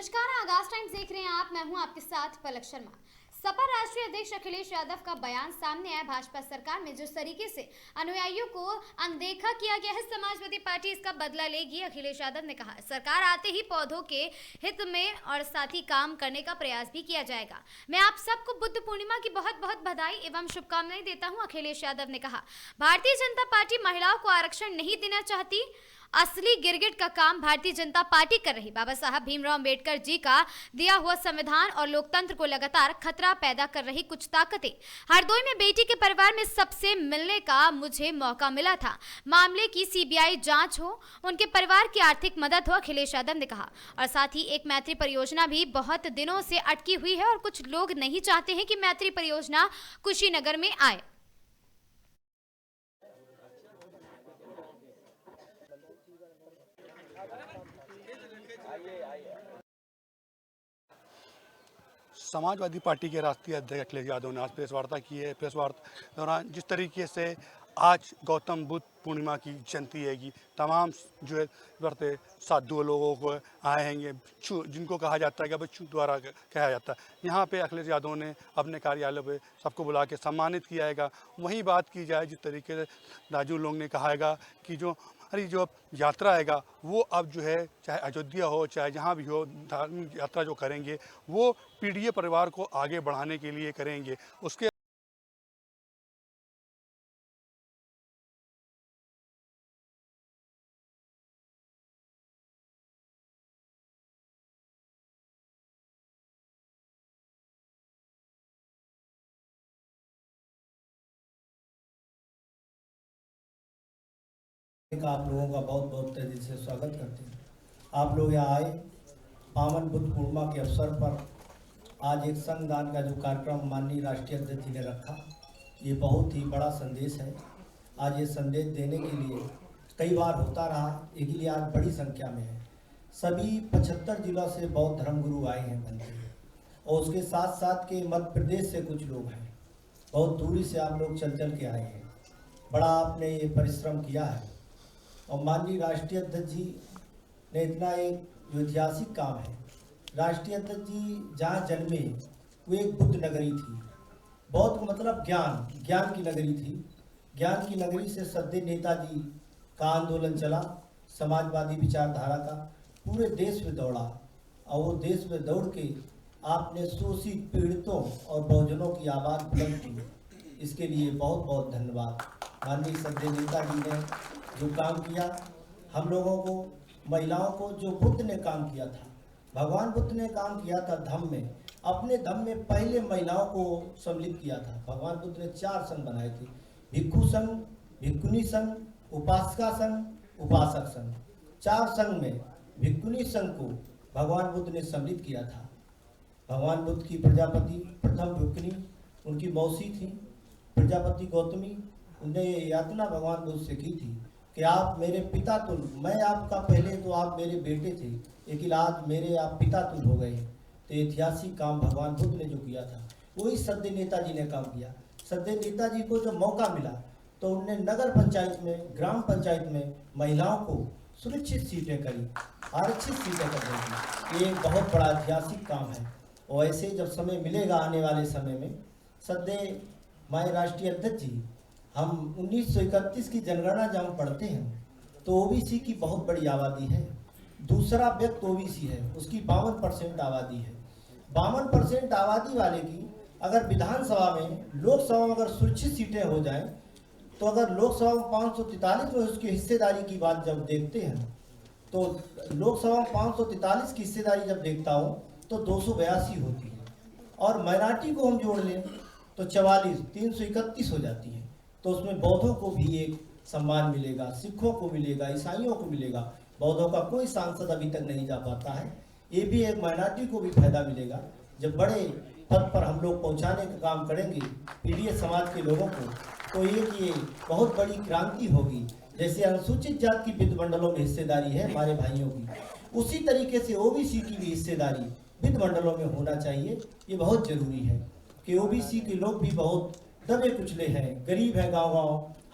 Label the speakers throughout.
Speaker 1: नमस्कार, आगाज टाइम्स देख रहे हैं आप। मैं हूं आपके साथ पलक शर्मा। सपा राष्ट्रीय अध्यक्ष अखिलेश यादव का बयान सामने आया। भाजपा सरकार में जिस तरीके से अनुयायियों को अनदेखा किया गया है, समाजवादी पार्टी इसका बदला लेगी। अखिलेश यादव ने कहा, सरकार आते ही पौधों के हित में और साथ ही काम करने का प्रयास भी किया जाएगा। मैं आप सबको बुद्ध पूर्णिमा की बहुत बहुत बधाई एवं शुभकामनाएं देता हूं। अखिलेश यादव ने कहा, भारतीय जनता पार्टी महिलाओं को आरक्षण नहीं देना चाहती। असली गिरगिट का काम भारतीय जनता पार्टी कर रही। बाबा साहब भीमराव अंबेडकर जी का दिया हुआ संविधान और लोकतंत्र को लगातार खतरा पैदा कर रही कुछ ताकतें। हरदोई में बेटी के परिवार में सबसे मिलने का मुझे मौका मिला था। मामले की सीबीआई जांच हो, उनके परिवार की आर्थिक मदद हो, अखिलेश यादव ने कहा। और साथ ही एक मैत्री परियोजना भी बहुत दिनों से अटकी हुई है और कुछ लोग नहीं चाहते हैं कि मैत्री परियोजना कुशीनगर में आए।
Speaker 2: समाजवादी पार्टी के राष्ट्रीय अध्यक्ष अखिलेश यादव ने आज प्रेस वार्ता की है। प्रेस वार्ता दौरान जिस तरीके से आज गौतम बुद्ध पूर्णिमा की जयंती है कि तमाम जो है बढ़ते साधु लोगों को आए हैं, जिनको कहा जाता है कि बच्चों द्वारा कहा जाता है, यहाँ पे अखिलेश यादव ने अपने कार्यालय पे सबको बुला के सम्मानित किया है। वहीं बात की जाए जिस तरीके से राजू लोग ने कहा है कि जो हमारी जो यात्रा आएगा वो अब जो है चाहे अयोध्या हो चाहे जहाँ भी हो, धार्मिक यात्रा जो करेंगे वो पीडीए परिवार को आगे बढ़ाने के लिए करेंगे। उसके
Speaker 3: आप लोगों का बहुत बहुत दिल से स्वागत करते हैं। आप लोग यहाँ आए पावन बुद्ध पूर्णिमा के अवसर पर आज एक संगदान का जो कार्यक्रम माननीय राष्ट्रीय अध्यक्ष जी ने रखा, ये बहुत ही बड़ा संदेश है। आज ये संदेश देने के लिए कई बार होता रहा, एक लिए आज बड़ी संख्या में है। सभी 75 जिलों से बौद्ध धर्मगुरु आए हैं बनते हैं और उसके साथ साथ के मध्य प्रदेश से कुछ लोग हैं। बहुत दूरी से आप लोग चल के आए हैं। बड़ा आपने ये परिश्रम किया है और माननीय राष्ट्रीय अध्यक्ष जी ने इतना एक जो ऐतिहासिक काम है। राष्ट्रीय अध्यक्ष जी जहाँ जन्मे वो एक बुद्ध नगरी थी। बौद्ध मतलब ज्ञान की नगरी थी। ज्ञान की नगरी से सद्य नेताजी का आंदोलन चला, समाजवादी विचारधारा का, पूरे देश में दौड़ा और वो देश में दौड़ के आपने शोषित पीड़ितों और बहुजनों की आवाज़ बुलंद की। इसके लिए बहुत बहुत धन्यवाद। माननीय सद्य नेताजी ने जो काम किया, हम लोगों को, महिलाओं को, जो बुद्ध ने काम किया था, भगवान बुद्ध ने काम किया था धम्म में। अपने धम्म में पहले महिलाओं को सम्मिलित किया था। भगवान बुद्ध ने 4 संघ बनाए थे, भिक्षु संघ, भिक्षुणी संघ, उपासका संघ, उपासक संघ। 4 संघ में भिक्षुणी संघ को भगवान बुद्ध ने सम्मिलित किया था। भगवान बुद्ध की प्रजापति प्रथम भिक्षुणी उनकी मौसी थी प्रजापति गौतमी। उन्हें ये यातना भगवान बुद्ध से की थी कि आप मेरे पिता तुल, मैं आपका पहले तो आप मेरे बेटे थे, लेकिन आज मेरे आप पिता तुल हो गए। तो ऐतिहासिक काम भगवान बुद्ध ने जो किया था वही सद्य नेताजी ने काम किया। सद्य नेताजी को जब मौका मिला तो उन्होंने नगर पंचायत में, ग्राम पंचायत में महिलाओं को सुरक्षित सीटें करी, आरक्षित सीटें कर दी। ये एक बहुत बड़ा ऐतिहासिक काम है और ऐसे जब समय मिलेगा आने वाले समय में, सद्य माय राष्ट्रीय अध्यक्ष जी, हम 1931 की जनगणना जब हम पढ़ते हैं तो ओबीसी की बहुत बड़ी आबादी है। दूसरा व्यक्ति ओबीसी है, उसकी 52% आबादी है। 52% आबादी वाले की अगर विधानसभा में, लोकसभा में अगर सुरक्षित सीटें हो जाएं, तो अगर लोकसभा में 543 में उसकी हिस्सेदारी की बात जब देखते हैं तो लोकसभा में 543 की हिस्सेदारी जब देखता हूँ तो 282 होती है और माइनॉरिटी को हम जोड़ लें तो 44, 331 हो जाती है। तो उसमें बौद्धों को भी एक सम्मान मिलेगा, सिखों को मिलेगा, ईसाइयों को मिलेगा। बौद्धों का कोई सांसद अभी तक नहीं जा पाता है। ये भी एक माइनॉरिटी को भी फायदा मिलेगा। जब बड़े पद पर हम लोग पहुंचाने का काम करेंगे पीडीए समाज के लोगों को, तो ये बहुत बड़ी क्रांति होगी। जैसे अनुसूचित जाति की वित्त मंडलों में हिस्सेदारी है हमारे भाइयों की, उसी तरीके से ओबीसी की भी हिस्सेदारी वित्त मंडलों में होना चाहिए। ये बहुत जरूरी है कि ओबीसी के लोग भी बहुत दबे कुचले हैं, गरीब हैं गांव।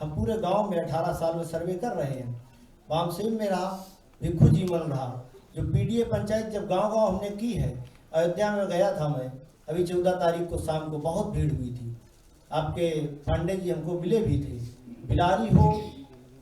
Speaker 3: हम पूरे गांव में 18 साल में सर्वे कर रहे हैं। बामसेन में रहा, भिक्षु जीवन रहा, जो पीडीए पंचायत जब गांव-गांव हमने की है, अयोध्या में गया था मैं, अभी 14 तारीख को शाम को बहुत भीड़ हुई थी। आपके पांडे जी हमको मिले भी थे। बिलारी हो,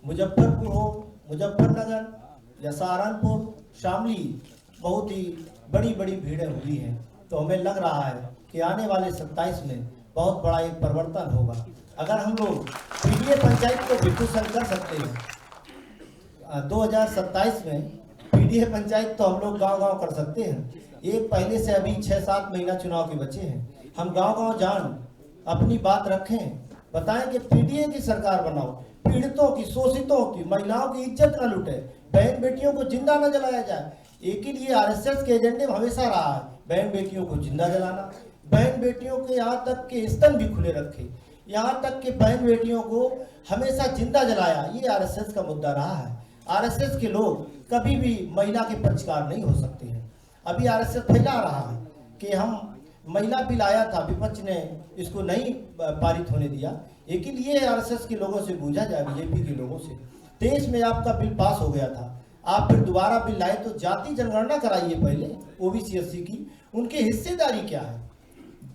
Speaker 3: मुजफ्फरपुर हो, मुजफ्फरनगर या सहारनपुर, शामली, बहुत ही बड़ी बड़ी भीड़ें हुई हैं। तो हमें लग रहा है कि आने वाले 27 में बहुत बड़ा एक परिवर्तन होगा। अगर हम लोग पीडीए पंचायत को विकसित कर सकते हैं 2027 में पीडीए पंचायत तो हम लोग गांव-गांव कर सकते हैं। एक पहले से अभी 6-7 महीना चुनाव के बचे हैं। हम गांव-गांव जान अपनी बात रखें, बताएं कि पीडीए की सरकार बनाओ, पीड़ितों की, शोषितों की, महिलाओं की इज्जत न लूटे, बहन बेटियों को जिंदा न जलाया जाए। एक ही लिए आरएसएस के एजेंडे में हमेशा रहा है बहन बेटियों को जिंदा जलाना, बहन बेटियों के यहाँ तक के स्तन भी खुले रखे, यहाँ तक कि बहन बेटियों को हमेशा जिंदा जलाया। ये आरएसएस का मुद्दा रहा है। आरएसएस के लोग कभी भी महिला के पक्षकार नहीं हो सकते हैं। अभी आरएसएस फैला रहा है कि हम महिला बिल आया था, विपक्ष ने इसको नहीं पारित होने दिया। एक ही लिए आरएसएस के लोगों से पूछा जाए, बीजेपी के लोगों से। 23 में आपका बिल पास हो गया था, आप फिर दोबारा बिल लाए तो जाति जनगणना कराइए पहले ओबीसी एससी की। उनकी हिस्सेदारी क्या है,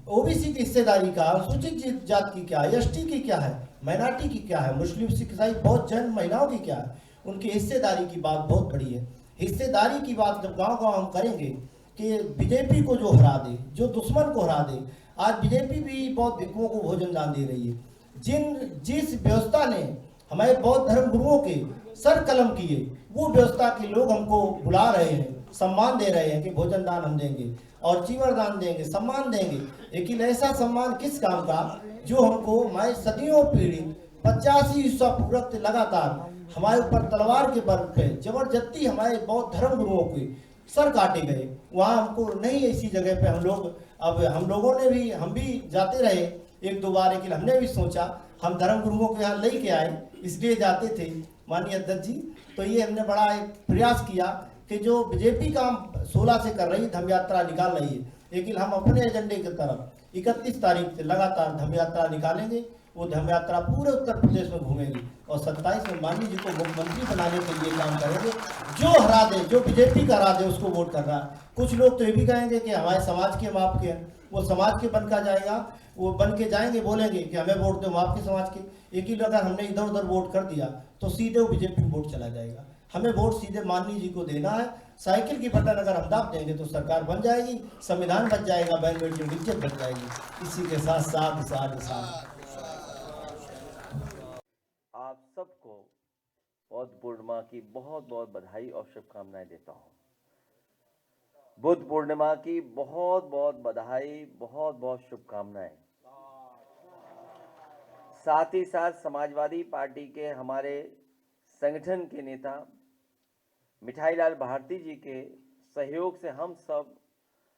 Speaker 3: ओबीसी की हिस्सेदारी का, अनुसूचित जाति की क्या है, एसटी की क्या है, माइनॉरिटी की क्या है, मुस्लिम, सिख, ईसाई, बौद्ध, जैन महिलाओं की क्या है, उनकी हिस्सेदारी की बात बहुत बड़ी है। हिस्सेदारी की बात जब गांव-गांव हम करेंगे कि बीजेपी को जो हरा दे, जो दुश्मन को हरा दे। आज बीजेपी भी बहुत भिक्षुकों को भोजन दान दे रही है। जिस व्यवस्था ने हमारे बौद्ध धर्म गुरुओं के सर कलम किए, वो व्यवस्था के लोग हमको बुला रहे हैं, सम्मान दे रहे हैं कि भोजन दान हम देंगे और चीवर दान देंगे, सम्मान देंगे। लेकिन ऐसा सम्मान किस काम का जो हमको हमारे सदियों पीड़ित 85 ईसा पूर्व लगातार हमारे ऊपर तलवार के बल पे जबरदस्ती हमारे बौद्ध धर्म गुरुओं के सर काटे गए। वहाँ हमको नहीं, ऐसी जगह पे हम लोग, अब हम लोगों ने भी, हम भी जाते रहे 1-2 बार, लेकिन हमने भी सोचा हम धर्म गुरुओं के यहाँ लेके आए, इसलिए जाते थे माननीय अध्यक्ष जी। तो ये हमने बड़ा एक प्रयास किया कि जो बीजेपी काम 16 से कर रही धम यात्रा निकाल रही है, लेकिन हम अपने एजेंडे की तरफ 31 तारीख से लगातार धम यात्रा निकालेंगे। वो धम यात्रा पूरे उत्तर प्रदेश में घूमेगी और 27 में माननीय जी को मुख्यमंत्री बनाने के लिए काम करेंगे। जो हरा दे, जो बीजेपी का हरा दे, उसको वोट करना। कुछ लोग तो ये भी कहेंगे कि हमारे समाज के, हम आपके हैं, वो समाज के बन का जाएगा, वो बन के जाएंगे, बोलेंगे कि हमें वोट दो, हम आपके समाज के। एक ही अगर हमने इधर उधर वोट कर दिया तो सीधे वो बीजेपी वोट चला जाएगा। हमें वोट सीधे माननीय जी को देना है। साइकिल की बटन अगर हम दाब देंगे तो सरकार बन जाएगी, संविधान बच जाएगा, बहन बेटियों की इज्जत बच जाएगी। इसी के साथ साथ
Speaker 4: आप सबको बौद्ध पूर्णिमा की बहुत बहुत बधाई और शुभकामनाएं देता हूं। बुद्ध पूर्णिमा की बहुत बहुत बधाई, बहुत बहुत शुभकामनाएं। साथ ही साथ समाजवादी पार्टी के हमारे संगठन के नेता मिठाईलाल भारती जी के सहयोग से हम सब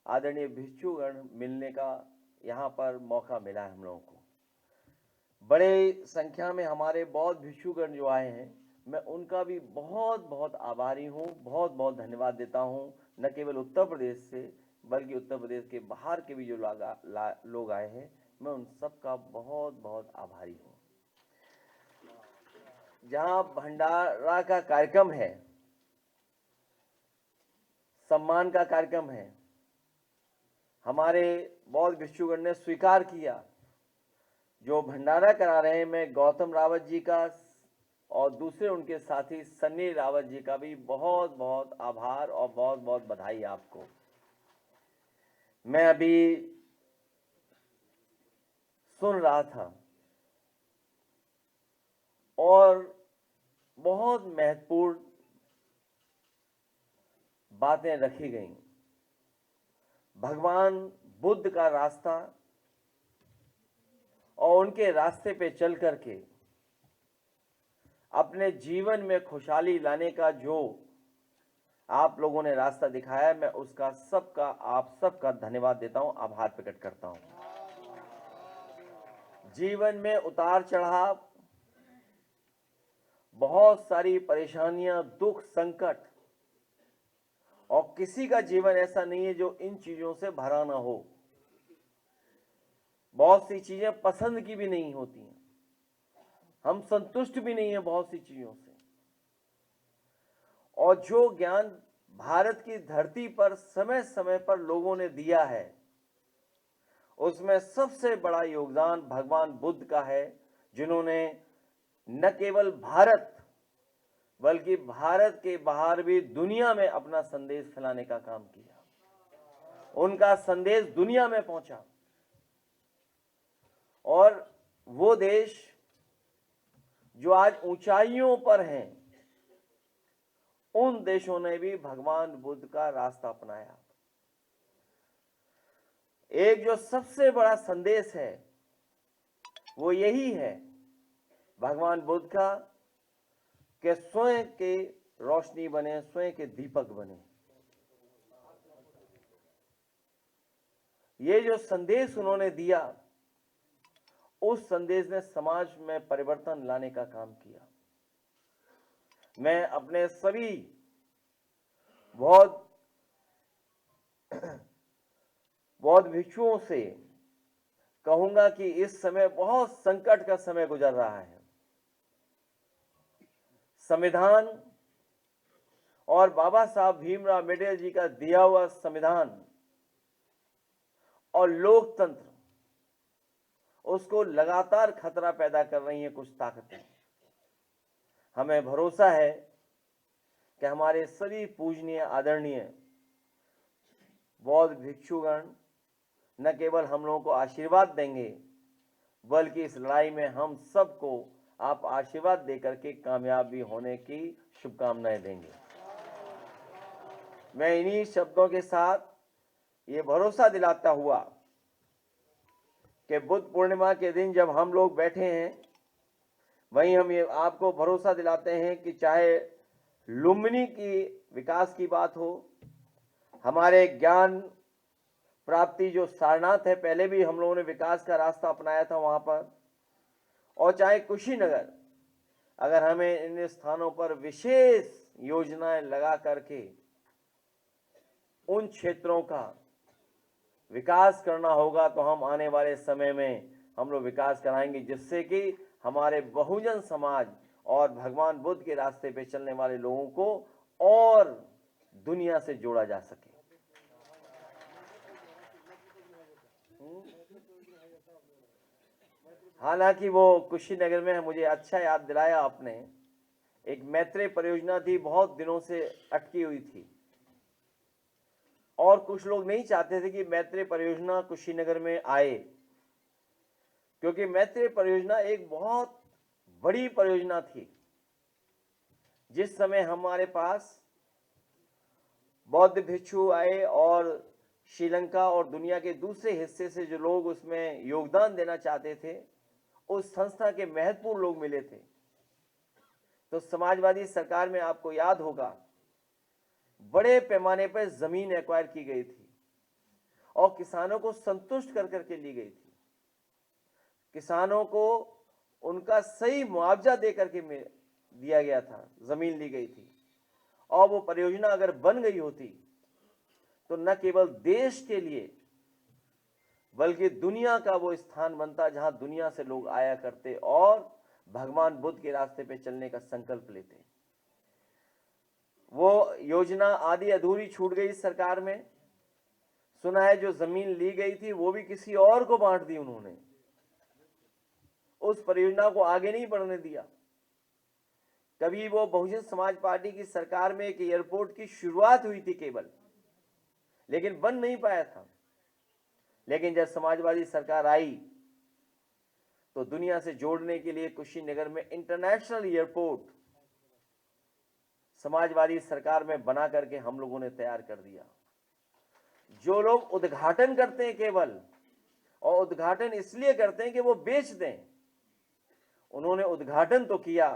Speaker 4: आदरणीय भिक्षुगण मिलने का यहाँ पर मौका मिला है हम लोगों को। बड़े संख्या में हमारे बौद्ध भिक्षुगण जो आए हैं, मैं उनका भी बहुत बहुत आभारी हूँ, बहुत बहुत धन्यवाद देता हूँ। न केवल उत्तर प्रदेश से बल्कि उत्तर प्रदेश के बाहर के भी जो लोग आए हैं, मैं उन सब का बहुत बहुत आभारी हूँ। जहाँ भंडारा का कार्यक्रम है, सम्मान का कार्यक्रम है, हमारे बौद्ध भिक्षुगण ने स्वीकार किया। जो भंडारा करा रहे हैं, मैं गौतम रावत जी का और दूसरे उनके साथी सन्नी रावत जी का भी बहुत बहुत आभार और बहुत बहुत बधाई आपको। मैं अभी सुन रहा था और बहुत महत्वपूर्ण बातें रखी गई। भगवान बुद्ध का रास्ता और उनके रास्ते पे चल करके अपने जीवन में खुशहाली लाने का जो आप लोगों ने रास्ता दिखाया, मैं उसका सबका, आप सबका धन्यवाद देता हूं, आभार प्रकट करता हूं। जीवन में उतार चढ़ाव, बहुत सारी परेशानियां, दुख, संकट, और किसी का जीवन ऐसा नहीं है जो इन चीजों से भरा ना हो। बहुत सी चीजें पसंद की भी नहीं होती हैं, हम संतुष्ट भी नहीं है बहुत सी चीजों से। और जो ज्ञान भारत की धरती पर समय समय पर लोगों ने दिया है, उसमें सबसे बड़ा योगदान भगवान बुद्ध का है, जिन्होंने न केवल भारत बल्कि भारत के बाहर भी दुनिया में अपना संदेश फैलाने का काम किया। उनका संदेश दुनिया में पहुंचा और वो देश जो आज ऊंचाइयों पर हैं, उन देशों ने भी भगवान बुद्ध का रास्ता अपनाया। एक जो सबसे बड़ा संदेश है वो यही है भगवान बुद्ध का कि स्वयं के रोशनी बने, स्वयं के दीपक बने। ये जो संदेश उन्होंने दिया, उस संदेश ने समाज में परिवर्तन लाने का काम किया। मैं अपने सभी बौद्ध भिक्षुओं से कहूंगा कि इस समय बहुत संकट का समय गुजर रहा है। संविधान और बाबा साहब भीमराव अम्बेडकर जी का दिया हुआ संविधान और लोकतंत्र, उसको लगातार खतरा पैदा कर रही हैं कुछ ताकतें। हमें भरोसा है कि हमारे सभी पूजनीय आदरणीय बौद्ध भिक्षुगण न केवल हम लोगों को आशीर्वाद देंगे, बल्कि इस लड़ाई में हम सबको आप आशीर्वाद देकर के कामयाब भी होने की शुभकामनाएं देंगे। मैं इन्हीं शब्दों के साथ ये भरोसा दिलाता हुआ कि बुद्ध पूर्णिमा के दिन जब हम लोग बैठे हैं, वहीं हम ये आपको भरोसा दिलाते हैं कि चाहे लुम्बिनी की विकास की बात हो, हमारे ज्ञान प्राप्ति जो सारनाथ है, पहले भी हम लोगों ने विकास का रास्ता अपनाया था वहां पर, और चाहे कुशीनगर, अगर हमें इन स्थानों पर विशेष योजनाएं लगा करके उन क्षेत्रों का विकास करना होगा, तो हम आने वाले समय में हम लोग विकास कराएंगे, जिससे कि हमारे बहुजन समाज और भगवान बुद्ध के रास्ते पे चलने वाले लोगों को और दुनिया से जोड़ा जा सके। हालांकि वो कुशीनगर में, मुझे अच्छा याद दिलाया आपने, एक मैत्रेय परियोजना थी, बहुत दिनों से अटकी हुई थी, और कुछ लोग नहीं चाहते थे कि मैत्रेय परियोजना कुशीनगर में आए, क्योंकि मैत्रेय परियोजना एक बहुत बड़ी परियोजना थी। जिस समय हमारे पास बौद्ध भिक्षु आए और श्रीलंका और दुनिया के दूसरे हिस्से से जो लोग उसमें योगदान देना चाहते थे, उस संस्था के महत्वपूर्ण लोग मिले थे। तो समाजवादी सरकार में आपको याद होगा, बड़े पैमाने पर जमीन एक्वायर की गई थी और किसानों को संतुष्ट कर करके ली गई थी। किसानों को उनका सही मुआवजा दे करके दिया गया था, जमीन ली गई थी, और वो परियोजना अगर बन गई होती तो न केवल देश के लिए बल्कि दुनिया का वो स्थान बनता जहां दुनिया से लोग आया करते और भगवान बुद्ध के रास्ते पे चलने का संकल्प लेते। वो योजना आधी अधूरी छूट गई सरकार में। सुना है जो जमीन ली गई थी वो भी किसी और को बांट दी उन्होंने, उस परियोजना को आगे नहीं बढ़ने दिया। कभी वो बहुजन समाज पार्टी की सरकार में एक एयरपोर्ट की शुरुआत हुई थी केवल, लेकिन बन नहीं पाया था। लेकिन जब समाजवादी सरकार आई तो दुनिया से जोड़ने के लिए कुशीनगर में इंटरनेशनल एयरपोर्ट समाजवादी सरकार में बना करके हम लोगों ने तैयार कर दिया। जो लोग उद्घाटन करते हैं केवल, और उद्घाटन इसलिए करते हैं कि वो बेच दें, उन्होंने उद्घाटन तो किया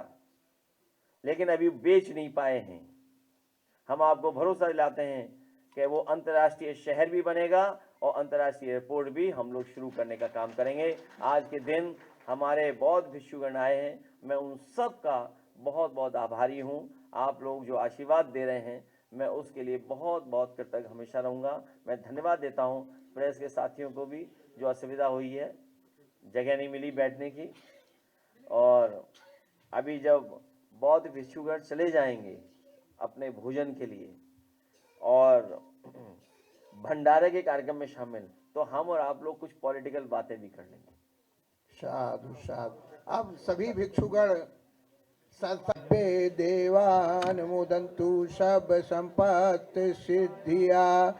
Speaker 4: लेकिन अभी बेच नहीं पाए हैं। हम आपको भरोसा दिलाते हैं कि वो अंतर्राष्ट्रीय शहर भी बनेगा और अंतर्राष्ट्रीय एयरपोर्ट भी हम लोग शुरू करने का काम करेंगे। आज के दिन हमारे बौद्ध भिक्षुगण आए हैं, मैं उन सब का बहुत बहुत आभारी हूं। आप लोग जो आशीर्वाद दे रहे हैं, मैं उसके लिए बहुत बहुत कृतज्ञ हमेशा रहूंगा। मैं धन्यवाद देता हूं प्रेस के साथियों को भी, जो असुविधा हुई है, जगह नहीं मिली बैठने की, और अभी जब बौद्ध भिक्षुगण चले जाएंगे अपने भोजन के लिए, और भंडारे के कार्यक्रम में शामिल, तो हम और आप लोग कुछ पॉलिटिकल बातें भी कर लेंगे।
Speaker 5: साधु साधु। अब सभी भिक्षुगण सत्सभ्ये देवान मुदन्तु सब संपत्ति सिद्धिया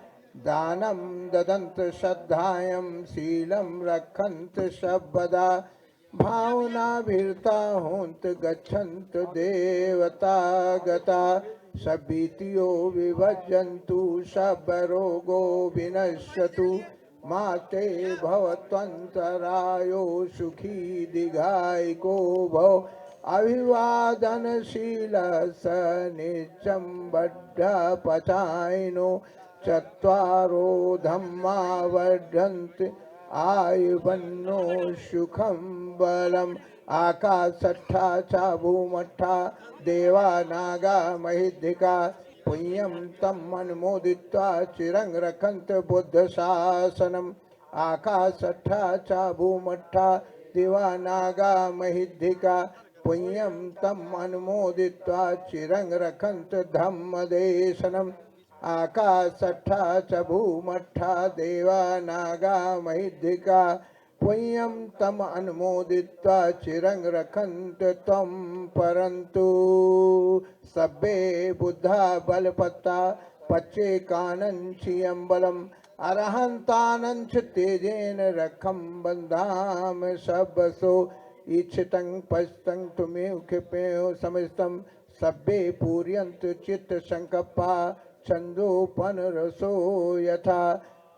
Speaker 5: दानम ददंत श्रद्धायं शीलम रखंत सबदा भावना भीरता होंत गच्छन्त देवता गता सबीतियो विभजन्तु सब रोगो विनश्यतु माते भवत्वन्तरायो सुखी दीघायको भव अभिवादनशील स नित्यं बद्धपचायिनो चत्वारो धम्मा वर्धन्ते आयुवन्नो सुखं बलम् आकाशट्ठा च भूमट्ठा देवा नागा महिद्धिका पुण्यं तम् अनुमोदित्वा चिरं रखन्त बुद्ध शासनम् आकाशट्ठा च भूमट्ठा देवा नागा महिद्धिका पुण्यं तम् अनुमोदित्वा चिरं रखन्त धम्मदेशनम् आकाशट्ठा च भूमट्ठा देवा नागा महिद्धिका पुण्यं तम् अनुमोदित्वा चिरं रखन्त त्वं परन्तु सब्बे बुद्धा बलपत्ता पच्चेकानञ्चियं बलम् अरहन्तानञ्च तेजेन रखं बन्धाम सबसो ईक्षितं पश्तं तुमेव क्षिपेयो समस्तं सब्बे पूर्यन्तु चित्त संकप्पा छन्दोपन रसो यथा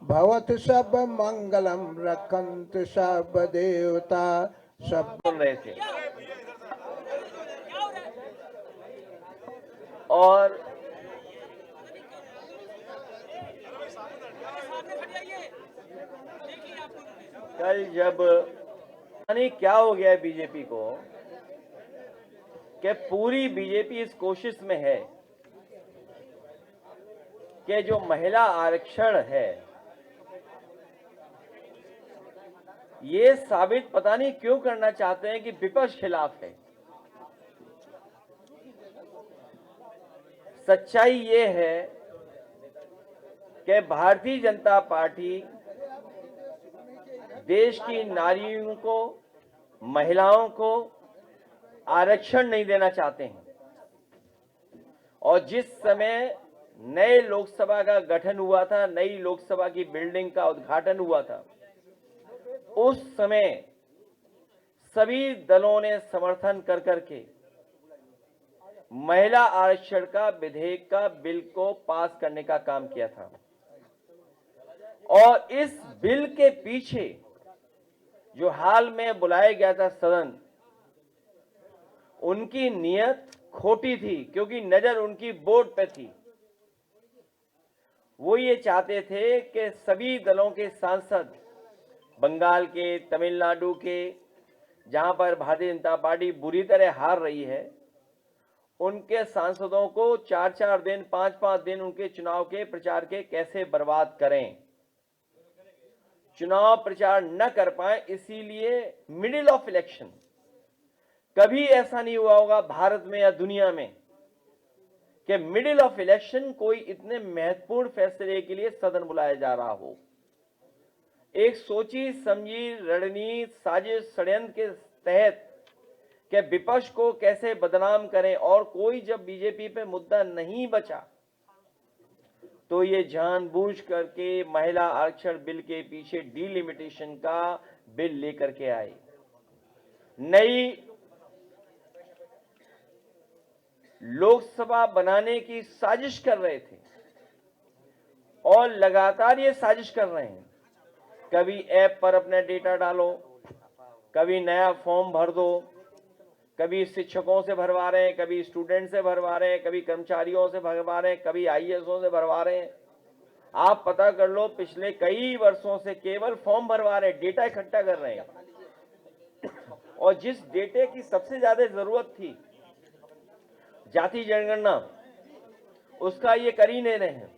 Speaker 5: भवत सब मंगलम रखंत सब देवता सब
Speaker 4: सुन रहे थे। और कल जब नहीं क्या हो गया है बीजेपी को कि पूरी बीजेपी इस कोशिश में है कि जो महिला आरक्षण है ये साबित पता नहीं क्यों करना चाहते हैं कि विपक्ष खिलाफ है। सच्चाई ये है कि भारतीय जनता पार्टी देश की नारियों को, महिलाओं को आरक्षण नहीं देना चाहते हैं। और जिस समय नए लोकसभा का गठन हुआ था, नई लोकसभा की बिल्डिंग का उद्घाटन हुआ था, उस समय सभी दलों ने समर्थन कर करके महिला आरक्षण का विधेयक का बिल को पास करने का काम किया था। और इस बिल के पीछे जो हाल में बुलाया गया था सदन, उनकी नीयत खोटी थी क्योंकि नजर उनकी वोट पे थी। वो ये चाहते थे कि सभी दलों के सांसद, बंगाल के, तमिलनाडु के, जहां पर भारतीय जनता पार्टी बुरी तरह हार रही है, उनके सांसदों को 4-4 दिन, 5-5 दिन उनके चुनाव के प्रचार के कैसे बर्बाद करें, चुनाव प्रचार न कर पाए। इसीलिए मिडिल ऑफ इलेक्शन, कभी ऐसा नहीं हुआ होगा भारत में या दुनिया में कि मिडिल ऑफ इलेक्शन कोई इतने महत्वपूर्ण फैसले के लिए सदन बुलाया जा रहा हो। एक सोची समझी रणनीति, साजिश, षड्यंत्र के तहत कि विपक्ष को कैसे बदनाम करें, और कोई जब बीजेपी पे मुद्दा नहीं बचा तो ये जानबूझ करके महिला आरक्षण बिल के पीछे डिलिमिटेशन का बिल लेकर के आए। नई लोकसभा बनाने की साजिश कर रहे थे और लगातार ये साजिश कर रहे हैं। कभी ऐप पर अपना डेटा डालो, कभी नया फॉर्म भर दो, कभी शिक्षकों से भरवा रहे हैं, कभी स्टूडेंट से भरवा रहे हैं, कभी कर्मचारियों से भरवा रहे हैं, कभी आईएएसओ से भरवा रहे हैं। आप पता कर लो, पिछले कई वर्षों से केवल फॉर्म भरवा रहे हैं, डेटा इकट्ठा कर रहे हैं। और जिस डेटे की सबसे ज्यादा जरूरत थी, जाति जनगणना, उसका ये कर ही नहीं रहे हैं।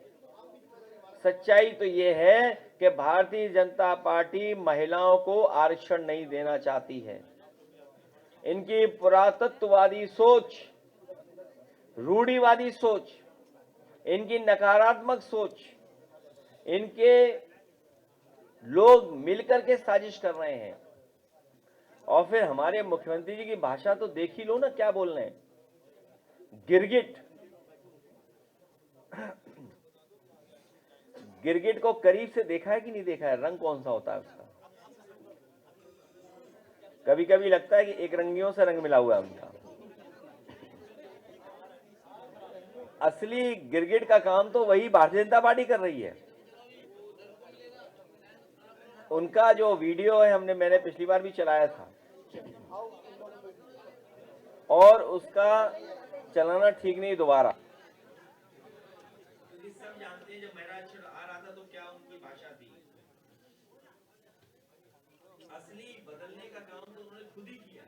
Speaker 4: सच्चाई तो ये है कि भारतीय जनता पार्टी महिलाओं को आरक्षण नहीं देना चाहती है। इनकी पुरातत्ववादी सोच, रूढ़िवादी सोच, इनकी नकारात्मक सोच, इनके लोग मिलकर के साजिश कर रहे हैं। और फिर हमारे मुख्यमंत्री जी की भाषा तो देख ही लो ना, क्या बोल रहे हैं। गिरगिट, गिरगिट को करीब से देखा है कि नहीं देखा है? रंग कौन सा होता है उसका? कभी कभी लगता है कि एक रंगियों से रंग मिला हुआ है उनका। असली गिरगिट का काम तो वही भारतीय जनता पार्टी कर रही है। उनका जो वीडियो है मैंने पिछली बार भी चलाया था, और उसका चलाना ठीक नहीं दोबारा। सब जानते हैं जब मेरा अक्षर आ रहा था तो क्या उनकी भाषा थी। असली बदलने का काम तो उन्होंने खुद ही किया।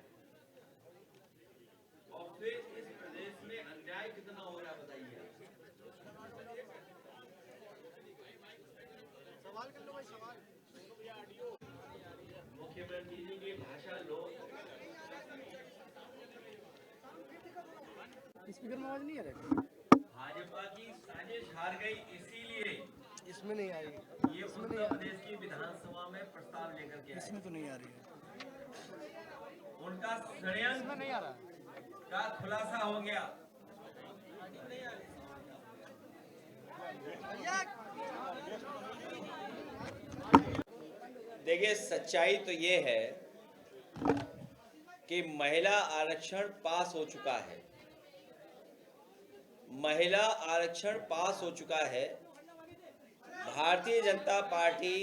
Speaker 4: और फिर इस प्रदेश में अन्याय कितना हो रहा है बताइए। सवाल कर लो भाई, सवाल। मुख्यमंत्री जी की भाषा लो।
Speaker 6: स्पीकर में आवाज नहीं आ रही।
Speaker 4: भाजपा की साजिश हार गई, इसीलिए
Speaker 6: इसमें नहीं आई,
Speaker 4: ये उत्तर प्रदेश की विधानसभा में प्रस्ताव लेकर के आए।
Speaker 6: इसमें तो नहीं आ रही है,
Speaker 4: उनका षड्यंत्र
Speaker 6: नहीं आ रहा।
Speaker 4: का खुलासा हो गया। देखिए, सच्चाई तो ये है कि महिला आरक्षण पास हो चुका है। महिला आरक्षण पास हो चुका है। भारतीय जनता पार्टी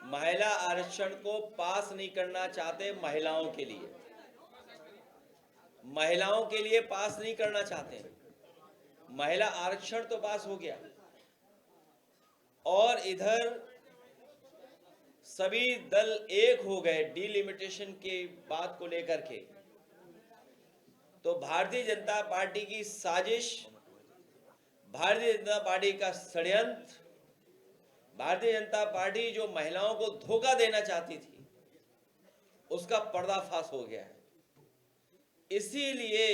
Speaker 4: महिला आरक्षण को पास नहीं करना चाहते। महिलाओं के लिए, महिलाओं के लिए पास नहीं करना चाहते। महिला आरक्षण तो पास हो गया, और इधर सभी दल एक हो गए डिलिमिटेशन के बात को लेकर के। तो भारतीय जनता पार्टी की साजिश, भारतीय जनता पार्टी का षड्यंत्र, भारतीय जनता पार्टी जो महिलाओं को धोखा देना चाहती थी, उसका पर्दाफाश हो गया है। इसीलिए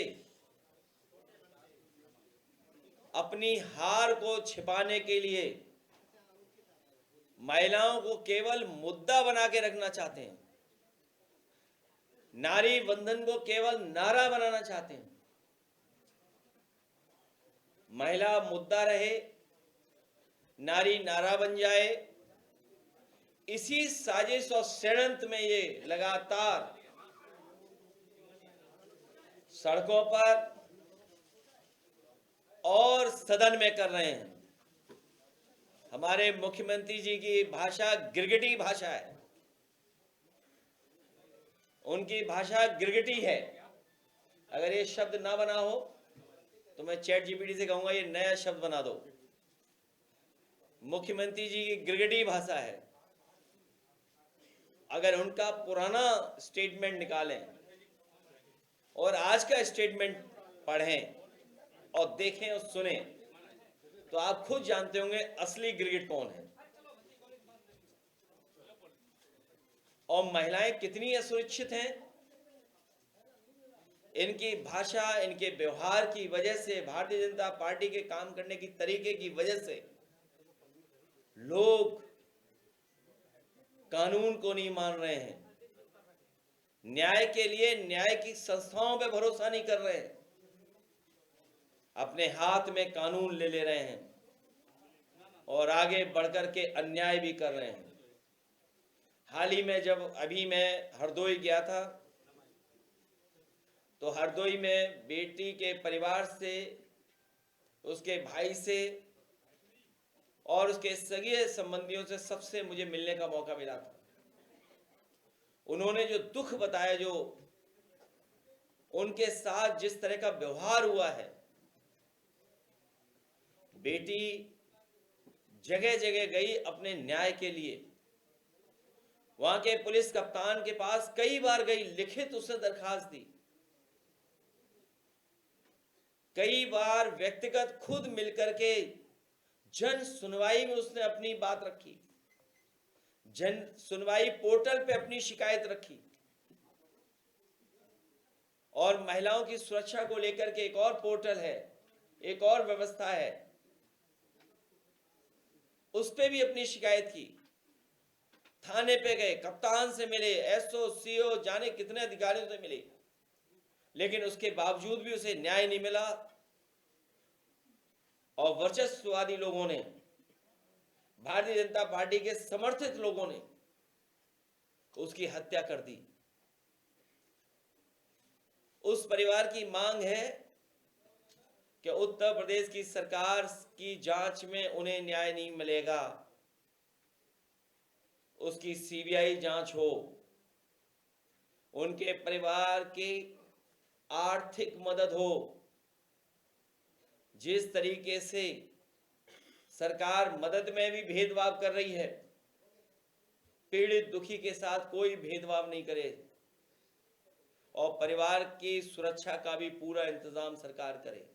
Speaker 4: अपनी हार को छिपाने के लिए महिलाओं को केवल मुद्दा बना के रखना चाहते हैं। नारी बंधन को केवल नारा बनाना चाहते हैं। महिला मुद्दा रहे, नारी नारा बन जाए। इसी साजिश और षड्यंत्र में ये लगातार सड़कों पर और सदन में कर रहे हैं। हमारे मुख्यमंत्री जी की भाषा गिरगिटी भाषा है। उनकी भाषा गिरगिटी है। अगर ये शब्द ना बना हो तो मैं चैट जीपीटी से कहूंगा ये नया शब्द बना दो। मुख्यमंत्री जी की गिरगिटी भाषा है। अगर उनका पुराना स्टेटमेंट निकालें और आज का स्टेटमेंट पढ़ें और देखें और सुनें, तो आप खुद जानते होंगे असली गिरगिट कौन है और महिलाएं कितनी असुरक्षित हैं। इनकी भाषा, इनके व्यवहार की वजह से, भारतीय जनता पार्टी के काम करने की तरीके की वजह से लोग कानून को नहीं मान रहे हैं। न्याय के लिए न्याय की संस्थाओं पे भरोसा नहीं कर रहे हैं। अपने हाथ में कानून ले रहे हैं और आगे बढ़कर के अन्याय भी कर रहे हैं। हाल ही में जब अभी मैं हरदोई गया था, तो हरदोई में बेटी के परिवार से, उसके भाई से और उसके सगे संबंधियों से सबसे मुझे मिलने का मौका मिला था। उन्होंने जो दुख बताया, जो उनके साथ जिस तरह का व्यवहार हुआ है, बेटी जगह जगह गई अपने न्याय के लिए। वहां के पुलिस कप्तान के पास कई बार गई, लिखित उसने दरखास्त दी। कई बार व्यक्तिगत खुद मिलकर के जन सुनवाई में उसने अपनी बात रखी। जन सुनवाई पोर्टल पे अपनी शिकायत रखी। और महिलाओं की सुरक्षा को लेकर के एक और पोर्टल है, एक और व्यवस्था है, उस पे भी अपनी शिकायत की, थाने पे गए, कप्तान से मिले, एसओ सीओ जाने कितने अधिकारियों से मिले, लेकिन उसके बावजूद भी उसे न्याय नहीं मिला और वर्चस्ववादी लोगों ने, भारतीय जनता पार्टी के समर्थित लोगों ने उसकी हत्या कर दी। उस परिवार की मांग है कि उत्तर प्रदेश की सरकार की जांच में उन्हें न्याय नहीं मिलेगा, उसकी सीबीआई जांच हो, उनके परिवार की आर्थिक मदद हो। जिस तरीके से सरकार मदद में भी भेदभाव कर रही है, पीड़ित दुखी के साथ कोई भेदभाव नहीं करे और परिवार की सुरक्षा का भी पूरा इंतजाम सरकार करे।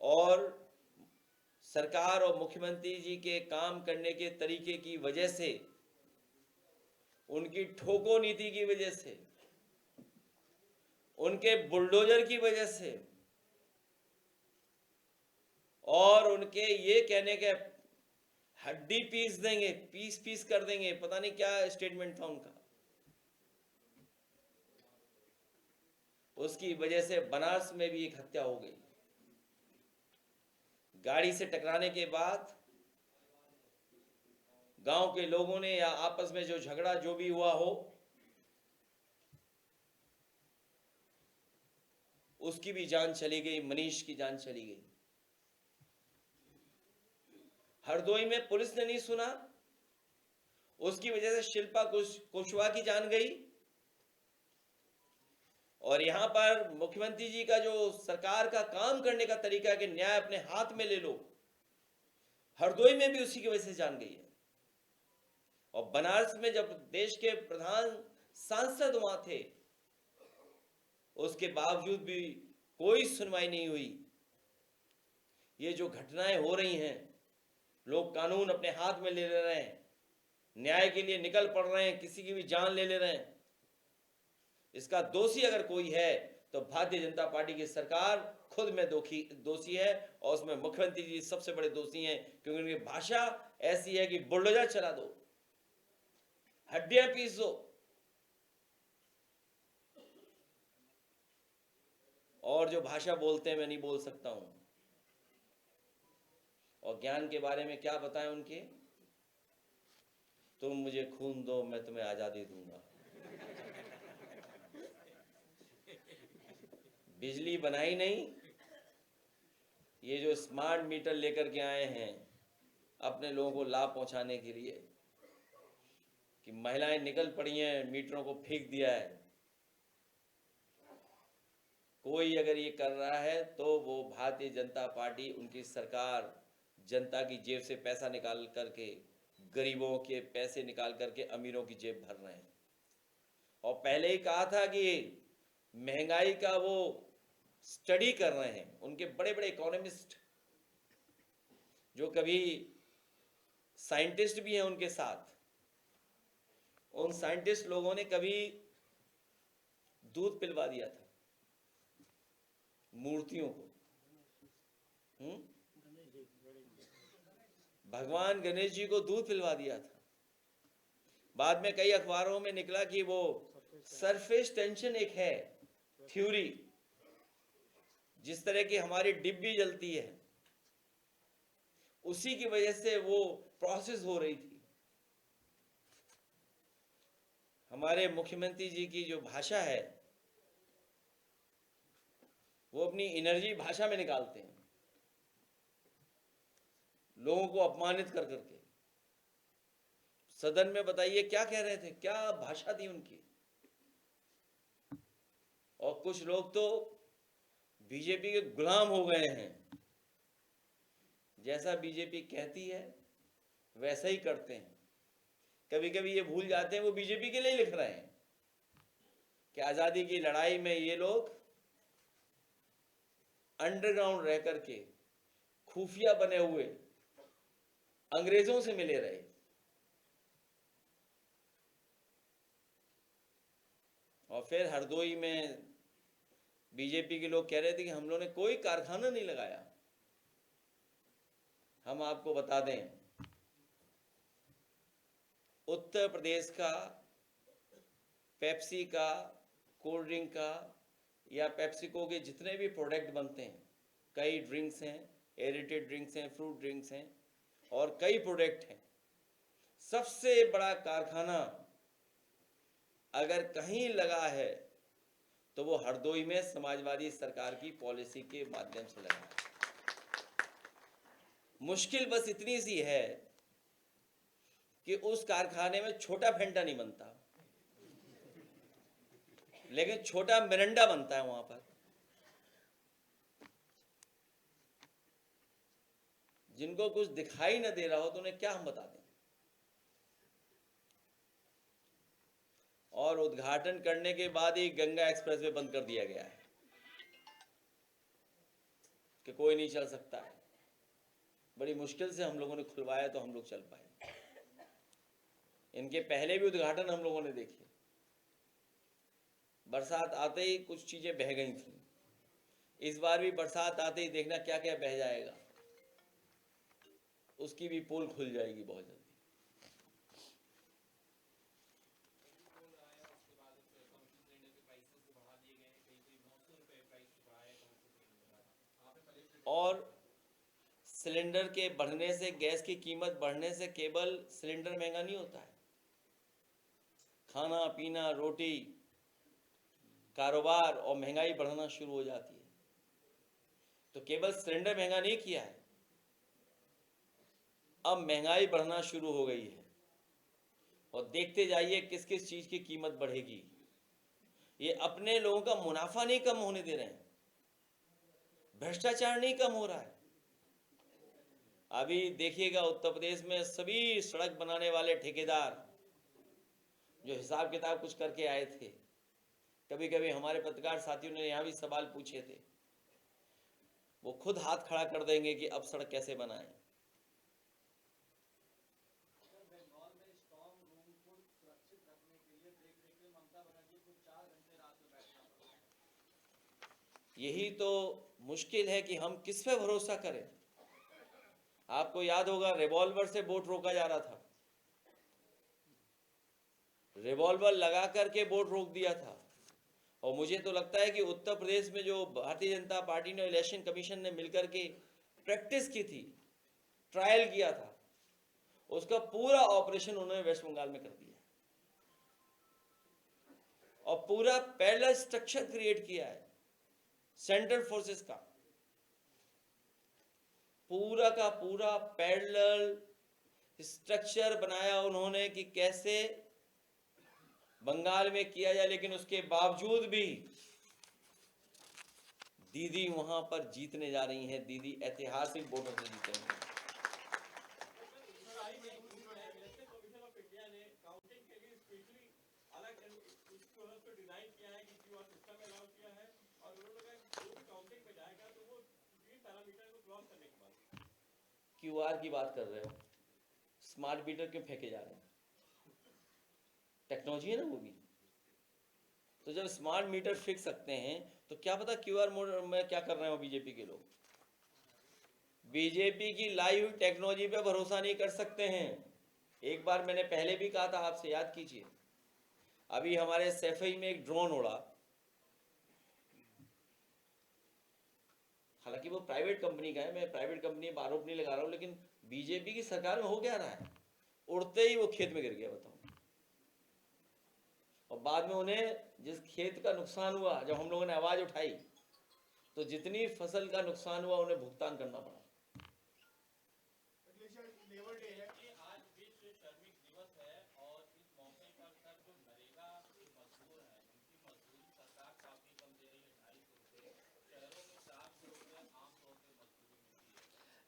Speaker 4: और सरकार और मुख्यमंत्री जी के काम करने के तरीके की वजह से, उनकी ठोको नीति की वजह से, उनके बुलडोजर की वजह से और उनके ये कहने के हड्डी पीस देंगे, पीस पीस कर देंगे, पता नहीं क्या स्टेटमेंट था उनका, उसकी वजह से बनारस में भी एक हत्या हो गई। गाड़ी से टकराने के बाद गांव के लोगों ने या आपस में जो झगड़ा जो भी हुआ हो, उसकी भी जान चली गई, मनीष की जान चली गई। हरदोई में पुलिस ने नहीं सुना, उसकी वजह से शिल्पा कुशवाहा की जान गई। और यहां पर मुख्यमंत्री जी का जो सरकार का काम करने का तरीका है कि न्याय अपने हाथ में ले लो, हरदोई में भी उसी की वजह से जान गई है। और बनारस में जब देश के प्रधान सांसद वहां थे, उसके बावजूद भी कोई सुनवाई नहीं हुई। ये जो घटनाएं हो रही हैं, लोग कानून अपने हाथ में ले रहे हैं, न्याय के लिए निकल पड़ रहे हैं, किसी की भी जान ले रहे हैं। इसका दोषी अगर कोई है तो भारतीय जनता पार्टी की सरकार खुद में दोषी है और उसमें मुख्यमंत्री जी सबसे बड़े दोषी हैं, क्योंकि उनकी भाषा ऐसी है कि बुलडोजर चला दो, हड्डियां पीस दो। और जो भाषा बोलते हैं मैं नहीं बोल सकता हूं, और ज्ञान के बारे में क्या बताएं उनके, तुम मुझे खून दो मैं तुम्हें आजादी दूंगा। बिजली बनाई नहीं, ये जो स्मार्ट मीटर लेकर के आए हैं अपने लोगों को लाभ पहुंचाने के लिए, कि महिलाएं निकल पड़ी हैं, मीटरों को फेंक दिया है। कोई अगर ये कर रहा है तो वो भारतीय जनता पार्टी, उनकी सरकार जनता की जेब से पैसा निकाल करके, गरीबों के पैसे निकाल करके अमीरों की जेब भर रहे हैं। और पहले ही कहा था कि महंगाई का वो स्टडी कर रहे हैं, उनके बड़े बड़े इकोनॉमिस्ट जो कभी साइंटिस्ट भी हैं उनके साथ, उन साइंटिस्ट लोगों ने कभी दूध पिलवा दिया था मूर्तियों को। भगवान गणेश जी को दूध पिलवा दिया था। बाद में कई अखबारों में निकला कि वो सरफेस टेंशन एक है थ्योरी, जिस तरह की हमारी डिब्बी जलती है, उसी की वजह से वो प्रोसेस हो रही थी। हमारे मुख्यमंत्री जी की जो भाषा है, वो अपनी एनर्जी भाषा में निकालते हैं, लोगों को अपमानित कर करके। सदन में बताइए क्या कह रहे थे, क्या भाषा थी उनकी। और कुछ लोग तो बीजेपी के गुलाम हो गए हैं, जैसा बीजेपी कहती है वैसा ही करते हैं। कभी कभी ये भूल जाते हैं वो बीजेपी के लिए लिख रहे हैं कि आजादी की लड़ाई में ये लोग अंडरग्राउंड रह करके, खुफिया बने हुए अंग्रेजों से मिले रहे। और फिर हरदोई में बीजेपी के लोग कह रहे थे कि हम लोगों ने कोई कारखाना नहीं लगाया। हम आपको बता दें, उत्तर प्रदेश का पेप्सी का, कोल्ड ड्रिंक का या पेप्सिको के जितने भी प्रोडक्ट बनते हैं, कई ड्रिंक्स हैं, एरेटेड ड्रिंक्स हैं, फ्रूट ड्रिंक्स हैं और कई प्रोडक्ट हैं, सबसे बड़ा कारखाना अगर कहीं लगा है तो वो हरदोई में समाजवादी सरकार की पॉलिसी के माध्यम से लगा है। मुश्किल बस इतनी सी है कि उस कारखाने में छोटा फेंटा नहीं बनता, लेकिन छोटा मिरिंडा बनता है वहां पर। जिनको कुछ दिखाई न दे रहा हो तो उन्हें क्या हम बता दें। और उद्घाटन करने के बाद ही गंगा एक्सप्रेसवे बंद कर दिया गया है कि कोई नहीं चल सकता है। बड़ी मुश्किल से हम लोगों ने खुलवाया तो हम लोग चल पाए। इनके पहले भी उद्घाटन हम लोगों ने देखे, बरसात आते ही कुछ चीजें बह गई थी। इस बार भी बरसात आते ही देखना क्या क्या बह जाएगा, उसकी भी पोल खुल जाएगी बहुत जल्दी। और सिलेंडर के बढ़ने से, गैस की कीमत बढ़ने से केवल सिलेंडर महंगा नहीं होता है, खाना पीना, रोटी, कारोबार और महंगाई बढ़ना शुरू हो जाती है। तो केवल सिलेंडर महंगा नहीं किया है, अब महंगाई बढ़ना शुरू हो गई है। और देखते जाइए किस किस चीज की कीमत बढ़ेगी। ये अपने लोगों का मुनाफा नहीं कम होने दे रहे हैं, भ्रष्टाचार नहीं कम हो रहा है। अभी देखिएगा उत्तर प्रदेश में सभी सड़क बनाने वाले ठेकेदार जो हिसाब किताब कुछ करके आए थे, कभी कभी हमारे पत्रकार साथियों ने यहाँ भी सवाल पूछे थे, वो खुद हाथ खड़ा कर देंगे कि अब सड़क कैसे बनाएं। यही तो मुश्किल है कि हम किस पे भरोसा करें। आपको याद होगा रिवॉल्वर से वोट रोका जा रहा था, रिवॉल्वर लगा करके वोट रोक दिया था। और मुझे तो लगता है कि उत्तर प्रदेश में जो भारतीय जनता पार्टी ने, इलेक्शन कमीशन ने मिलकर के प्रैक्टिस की थी, ट्रायल किया था, उसका पूरा ऑपरेशन उन्होंने वेस्ट बंगाल में कर दिया और पूरा पैरेलल स्ट्रक्चर क्रिएट किया है। सेंट्रल फोर्सेस का पूरा पैरेलल स्ट्रक्चर बनाया उन्होंने कि कैसे बंगाल में किया जाए। लेकिन उसके बावजूद भी दीदी वहां पर जीतने जा रही हैं, दीदी ऐतिहासिक वोटों से जीते हैं। क्यूआर की बात कर रहे हो, स्मार्ट मीटर क्यों फेंके जा रहे हैं? टेक्नोलॉजी है ना वो भी। तो जब स्मार्ट मीटर फिक्स सकते हैं तो क्या पता क्यूआर मोड में क्या कर रहे हो बीजेपी के लोग। बीजेपी की लाई हुई टेक्नोलॉजी पे भरोसा नहीं कर सकते हैं। एक बार मैंने पहले भी कहा था, आपसे याद कीजिए, अभी हमारे सैफई में एक ड्रोन उड़ा, हालांकि वो प्राइवेट कंपनी का है, मैं प्राइवेट कंपनी पर आरोप नहीं लगा रहा हूं, लेकिन बीजेपी की सरकार में हो क्या रहा है, उड़ते ही वो खेत में गिर गया, बताओ। और बाद में उन्हें जिस खेत का नुकसान हुआ, जब हम लोगों ने आवाज उठाई तो जितनी फसल का नुकसान हुआ उन्हें भुगतान करना पड़ा।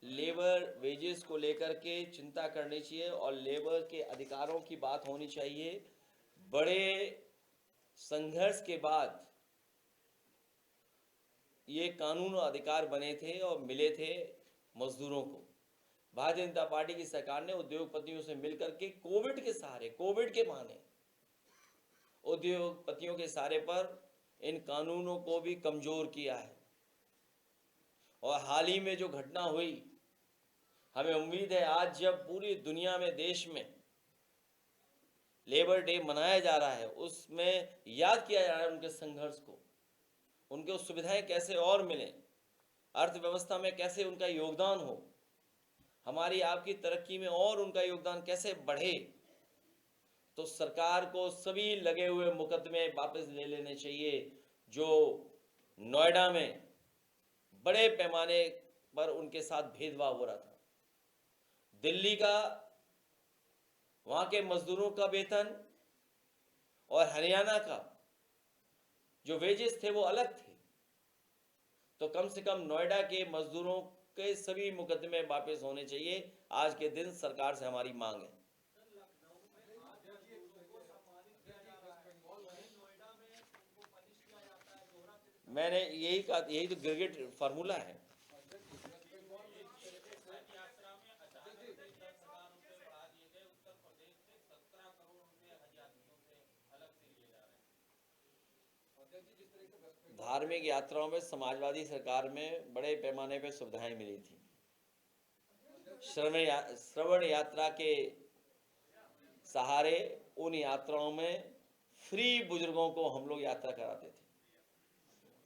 Speaker 4: लेबर वेजेस को लेकर के चिंता करनी चाहिए और लेबर के अधिकारों की बात होनी चाहिए। बड़े संघर्ष के बाद ये कानून और अधिकार बने थे और मिले थे मजदूरों को। भारतीय जनता पार्टी की सरकार ने उद्योगपतियों से मिलकर के कोविड के बहाने उद्योगपतियों के सहारे पर इन कानूनों को भी कमज़ोर किया है। और हाल ही में जो घटना हुई, हमें उम्मीद है आज जब पूरी दुनिया में, देश में लेबर डे मनाया जा रहा है, उसमें याद किया जा रहा है उनके संघर्ष को, उनको सुविधाएं कैसे और मिलें, अर्थव्यवस्था में कैसे उनका योगदान हो, हमारी आपकी तरक्की में और उनका योगदान कैसे बढ़े। तो सरकार को सभी लगे हुए मुकदमे वापस ले लेने चाहिए। जो नोएडा में बड़े पैमाने पर उनके साथ भेदभाव हो रहा था, दिल्ली का वहाँ के मजदूरों का वेतन और हरियाणा का जो वेजेस थे वो अलग थे, तो कम से कम नोएडा के मजदूरों के सभी मुकदमे वापस होने चाहिए। आज के दिन सरकार से हमारी मांग है। मैंने यही कहा, यही तो ग्रेगेट फार्मूला है। धार्मिक यात्राओं में समाजवादी सरकार में बड़े पैमाने पर सुविधाएं मिली थी। श्रवण यात्रा के सहारे उन यात्राओं में फ्री बुजुर्गों को हम लोग यात्रा कराते थे।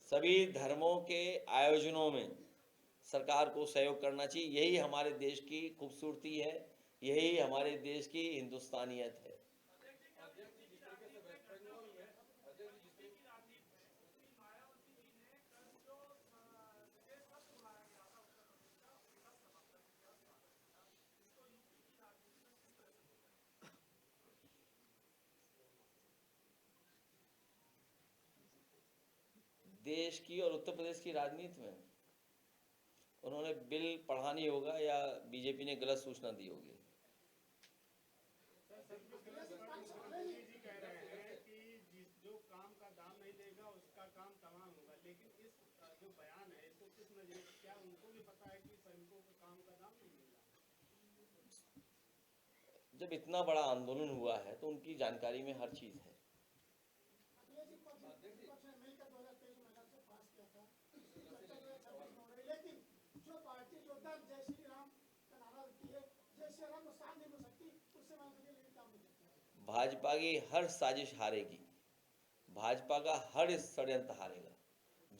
Speaker 4: सभी धर्मों के आयोजनों में सरकार को सहयोग करना चाहिए। यही हमारे देश की खूबसूरती है, यही हमारे देश की हिंदुस्तानियत है। देश की और उत्तर प्रदेश की राजनीति में उन्होंने बिल पढ़ा नहीं होगा या बीजेपी ने गलत सूचना दी होगी।
Speaker 7: जो काम का दाम नहीं देगा उसका काम तमाम होगा, लेकिन इस जो बयान है इसको किस नजरिए से, क्या उनको भी पता है कि श्रमिकों को काम का दाम नहीं मिल रहा?
Speaker 4: जब इतना बड़ा आंदोलन हुआ है तो उनकी जानकारी में हर चीज है। भाजपा की हर साजिश हारेगी, भाजपा का हर षड्यंत्र हारेगा।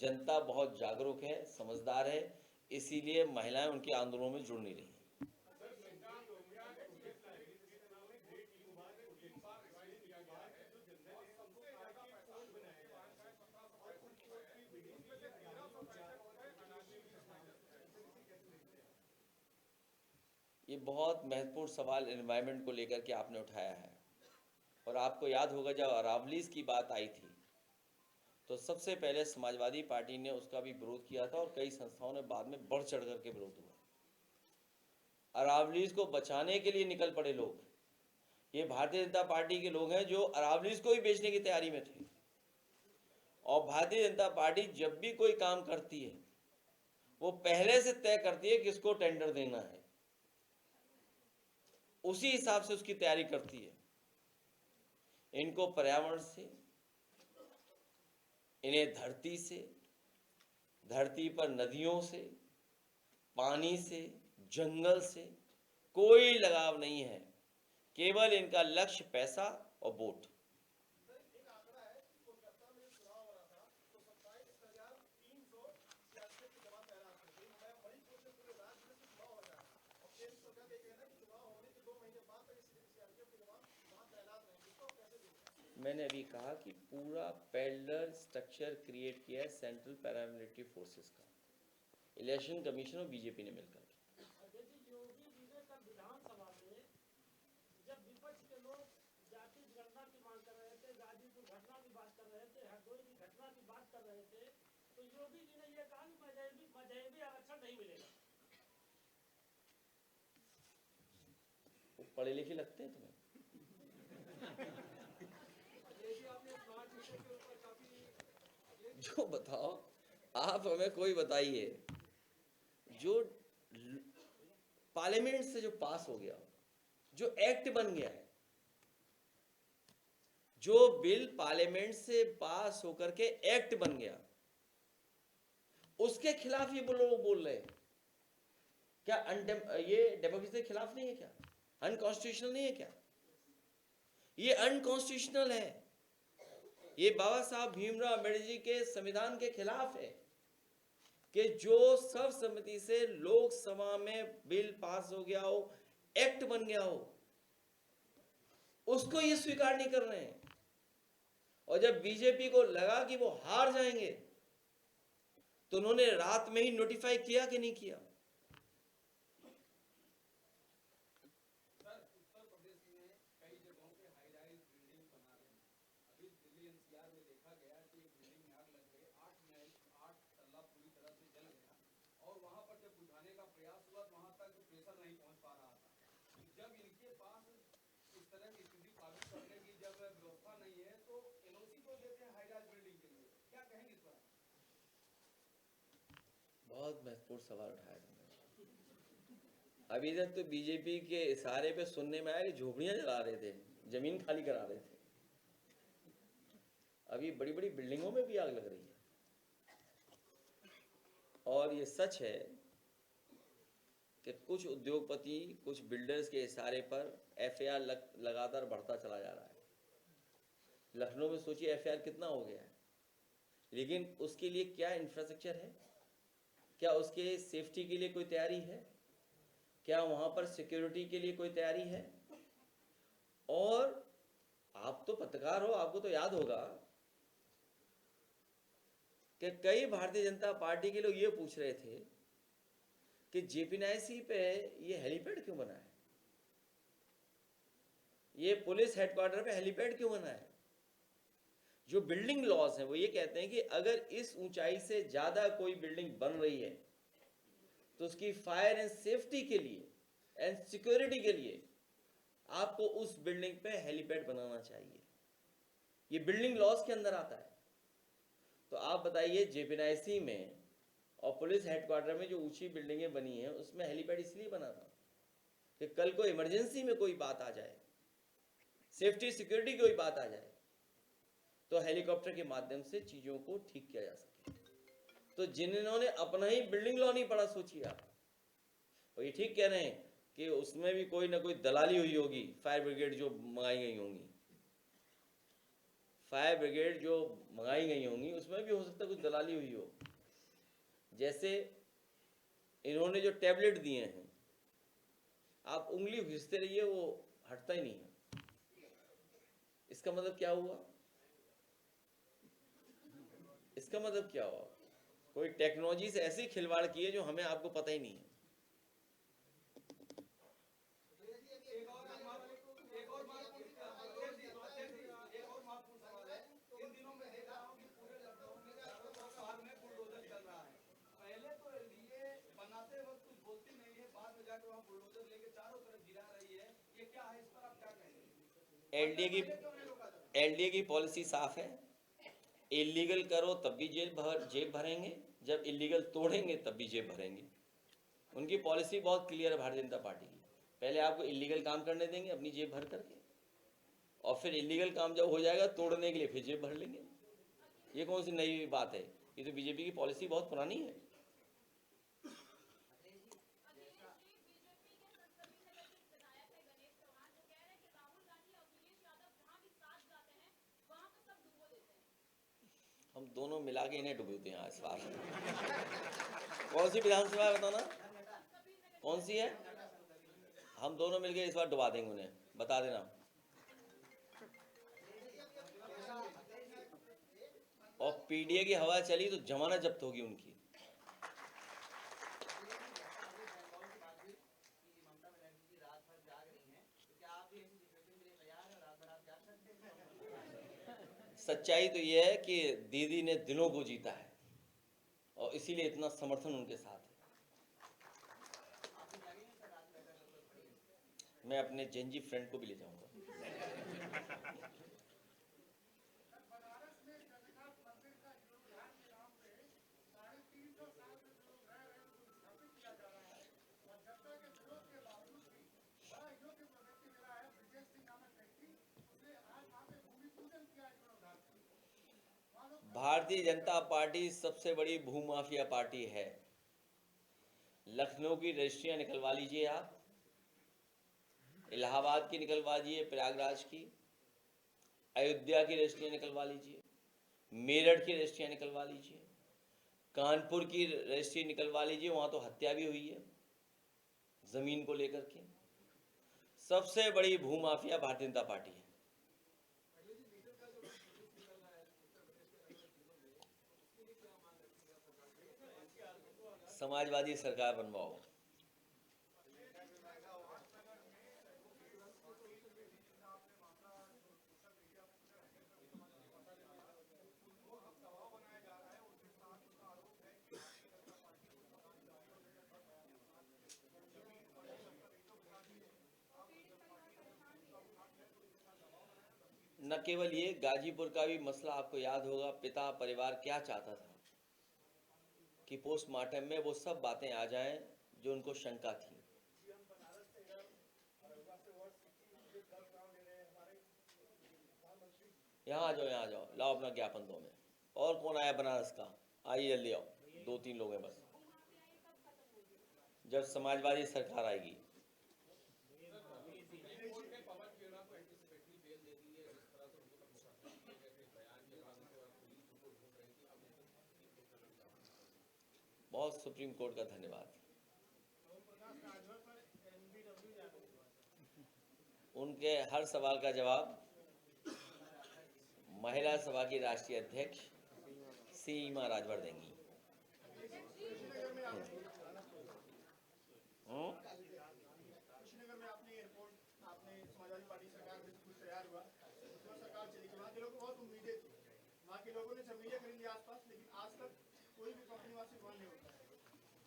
Speaker 4: जनता बहुत जागरूक है, समझदार है, इसीलिए महिलाएं उनके आंदोलनों में जुड़ नहीं रही। ये बहुत महत्वपूर्ण सवाल एनवायरनमेंट को लेकर के आपने उठाया है। और आपको याद होगा जब अरावलीज की बात आई थी तो सबसे पहले समाजवादी पार्टी ने उसका भी विरोध किया था और कई संस्थाओं ने बाद में बढ़ चढ़ करके विरोध हुआ। अरावलीज को बचाने के लिए निकल पड़े लोग। ये भारतीय जनता पार्टी के लोग हैं जो अरावलीज को ही बेचने की तैयारी में थे। और भारतीय जनता पार्टी जब भी कोई काम करती है वो पहले से तय करती है किसको टेंडर देना है, उसी हिसाब से उसकी तैयारी करती है। इनको पर्यावरण से, इन्हें धरती से, धरती पर नदियों से, पानी से, जंगल से कोई लगाव नहीं है। केवल इनका लक्ष्य पैसा और वोट। मैंने अभी कहा कि पूरा पैरेलल स्ट्रक्चर क्रिएट किया है सेंट्रल पैरामिलिट्री फोर्सेस का, इलेक्शन कमीशन और बीजेपी ने मिलकर।
Speaker 7: योगी जी ने कल विधानसभा में जब विपक्ष के लोग जाति गणना की मांग कर रहे थे, गाजीपुर घटना की बात कर रहे थे, हरदोई की घटना की बात कर रहे थे, तो योगी जी ने यह कहा कि मजहबी आरक्षण नहीं मिलेगा।
Speaker 4: वो पढ़े लिखे लगते हैं तुम्हें? जो बताओ, आप हमें कोई बताइए जो पार्लियामेंट से जो पास हो गया, जो एक्ट बन गया है, जो बिल पार्लियामेंट से पास होकर के एक्ट बन गया, उसके खिलाफ ये लोग बोल रहे हैं। क्या ये डेमोक्रेसी के खिलाफ नहीं है क्या? अनकॉन्स्टिट्यूशनल नहीं है क्या? ये अनकॉन्स्टिट्यूशनल है। ये बाबा साहब भीमराव अम्बेडकर जी के संविधान के खिलाफ है कि जो सर्वसम्मति से लोकसभा में बिल पास हो गया हो, एक्ट बन गया हो, उसको ये स्वीकार नहीं कर रहे हैं। और जब बीजेपी को लगा कि वो हार जाएंगे, तो उन्होंने रात में ही नोटिफाई किया कि नहीं किया? बहुत महत्वपूर्ण सवाल उठाया तुमने। अभी तक तो बीजेपी के इशारे पे सुनने में आया कि झोपड़ियां जला रहे थे, जमीन खाली करा रहे थे। अभी बड़ी बड़ी बिल्डिंगों में भी आग लग रही है। और ये सच है कि कुछ उद्योगपति, कुछ बिल्डर्स के इशारे पर एफआईआर लगातार बढ़ता चला जा रहा है। लखनऊ में सोचिए एफआईआर कितना हो गया है, लेकिन उसके लिए क्या इंफ्रास्ट्रक्चर है? क्या उसके सेफ्टी के लिए कोई तैयारी है? क्या वहां पर सिक्योरिटी के लिए कोई तैयारी है? और आप तो पत्रकार हो, आपको तो याद होगा कि कई भारतीय जनता पार्टी के लोग ये पूछ रहे थे कि जेपीएनआईसी पे ये हेलीपैड क्यों बना है, ये पुलिस हेडक्वार्टर पे हेलीपैड क्यों बना है? जो बिल्डिंग लॉज हैं वो ये कहते हैं कि अगर इस ऊंचाई से ज्यादा कोई बिल्डिंग बन रही है तो उसकी फायर एंड सेफ्टी के लिए एंड सिक्योरिटी के लिए आपको उस बिल्डिंग पे हेलीपैड बनाना चाहिए। ये बिल्डिंग लॉज के अंदर आता है। तो आप बताइए, जेपीएनआईसी में और पुलिस हेडक्वार्टर में जो ऊंची बिल्डिंगें बनी हैं उसमें हेलीपैड इसलिए बना था कि कल को इमरजेंसी में कोई बात आ जाए, सेफ्टी सिक्योरिटी की कोई बात आ जाए, तो हेलीकॉप्टर के माध्यम से चीजों को ठीक किया जा सके। तो जिन्होंने अपना ही बिल्डिंग लॉ नहीं पढ़ा, सोचिए आप। और ये ठीक कह रहे हैं कि उसमें भी कोई ना कोई दलाली हुई होगी, फायर ब्रिगेड जो मंगाई गई होंगी, फायर ब्रिगेड जो मंगाई गई होंगी उसमें भी हो सकता है कुछ दलाली हुई हो। जैसे इन्होंने जो टैबलेट दिए हैं, आप उंगली घिसते रहिए वो हटता ही नहीं है। इसका मतलब क्या हुआ? इसका मतलब क्या हुआ? कोई टेक्नोलॉजी से ऐसी खिलवाड़ की है जो हमें आपको पता ही नहीं है। एलडीए की पॉलिसी साफ है, इलीगल करो तब भी जेब भरेंगे, जब इलीगल तोड़ेंगे तब भी जेब भरेंगे। उनकी पॉलिसी बहुत क्लियर है भारतीय जनता पार्टी की। पहले आपको इलीगल काम करने देंगे अपनी जेब भर करके, और फिर इलीगल काम जब हो जाएगा तोड़ने के लिए फिर जेब भर लेंगे। ये कौन सी नई बात है? ये तो बीजेपी की पॉलिसी बहुत पुरानी है। हम दोनों मिला के इन्हें डुबोते हैं इस बार। कौन सी विधानसभा है बताना, कौन सी है? हम दोनों मिलकर इस बार डुबा देंगे उन्हें, बता देना। और पीडीए की हवा चली तो जमानत जब्त होगी उनकी। सच्चाई तो यह है कि दीदी ने दिलों को जीता है और इसीलिए इतना समर्थन उनके साथ है। मैं अपने जेनजी फ्रेंड को भी ले जाऊंगा। भारतीय जनता पार्टी सबसे बड़ी भूमाफिया पार्टी है। लखनऊ की रजिस्ट्रियां निकलवा लीजिए आप, इलाहाबाद की निकलवा लीजिए, प्रयागराज की, अयोध्या की रजिस्ट्रियां निकलवा लीजिए, मेरठ की रजिस्ट्रियां निकलवा लीजिए, कानपुर की रजिस्ट्री निकलवा लीजिए, वहां तो हत्या भी हुई है जमीन को लेकर के। सबसे बड़ी भूमाफिया भारतीय जनता पार्टी है। समाजवादी सरकार बनवाओ। न केवल ये, गाजीपुर का भी मसला आपको याद होगा। पिता परिवार क्या चाहता था कि पोस्टमार्टम में वो सब बातें आ जाएं जो उनको शंका थी। यहाँ आ जाओ, यहाँ आ जाओ, लाओ अपना ज्ञापन दो में। और कौन आया बनारस का? आइए जल्दी आओ, 2-3 लोग हैं बस। जब समाजवादी सरकार आएगी। बहुत सुप्रीम कोर्ट का धन्यवाद। उनके हर सवाल का जवाब महिला सभा की राष्ट्रीय अध्यक्ष सीमा राजभर देंगी।
Speaker 8: कुशीनगर में आपने ये रिपोर्ट, आपने समाजवादी पार्टी सरकार में कुछ तैयार हुआ, उसमें सरकार चली गई, वहाँ के लोगों को बहुत उम्मीदें थी, वहाँ के लोगों ने जमीनें खरीदी आसपास, लेकिन आज तक कोई भी कंपनी वहाँ से बंद नहीं होता है।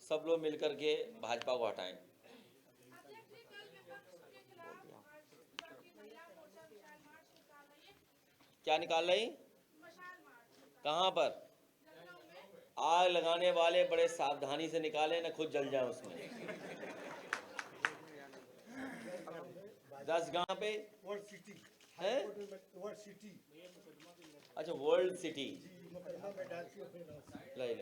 Speaker 4: सब लोग मिलकर के भाजपा को हटाएं। क्या निकाल रही? कहाँ पर? आग लगाने वाले बड़े सावधानी से निकाले, न खुद जल जाए उसमें। 10 गांव पे
Speaker 8: वर्ल्ड सिटी
Speaker 4: है।
Speaker 8: वर्ल्ड सिटी,
Speaker 4: अच्छा, वर्ल्ड सिटी। ले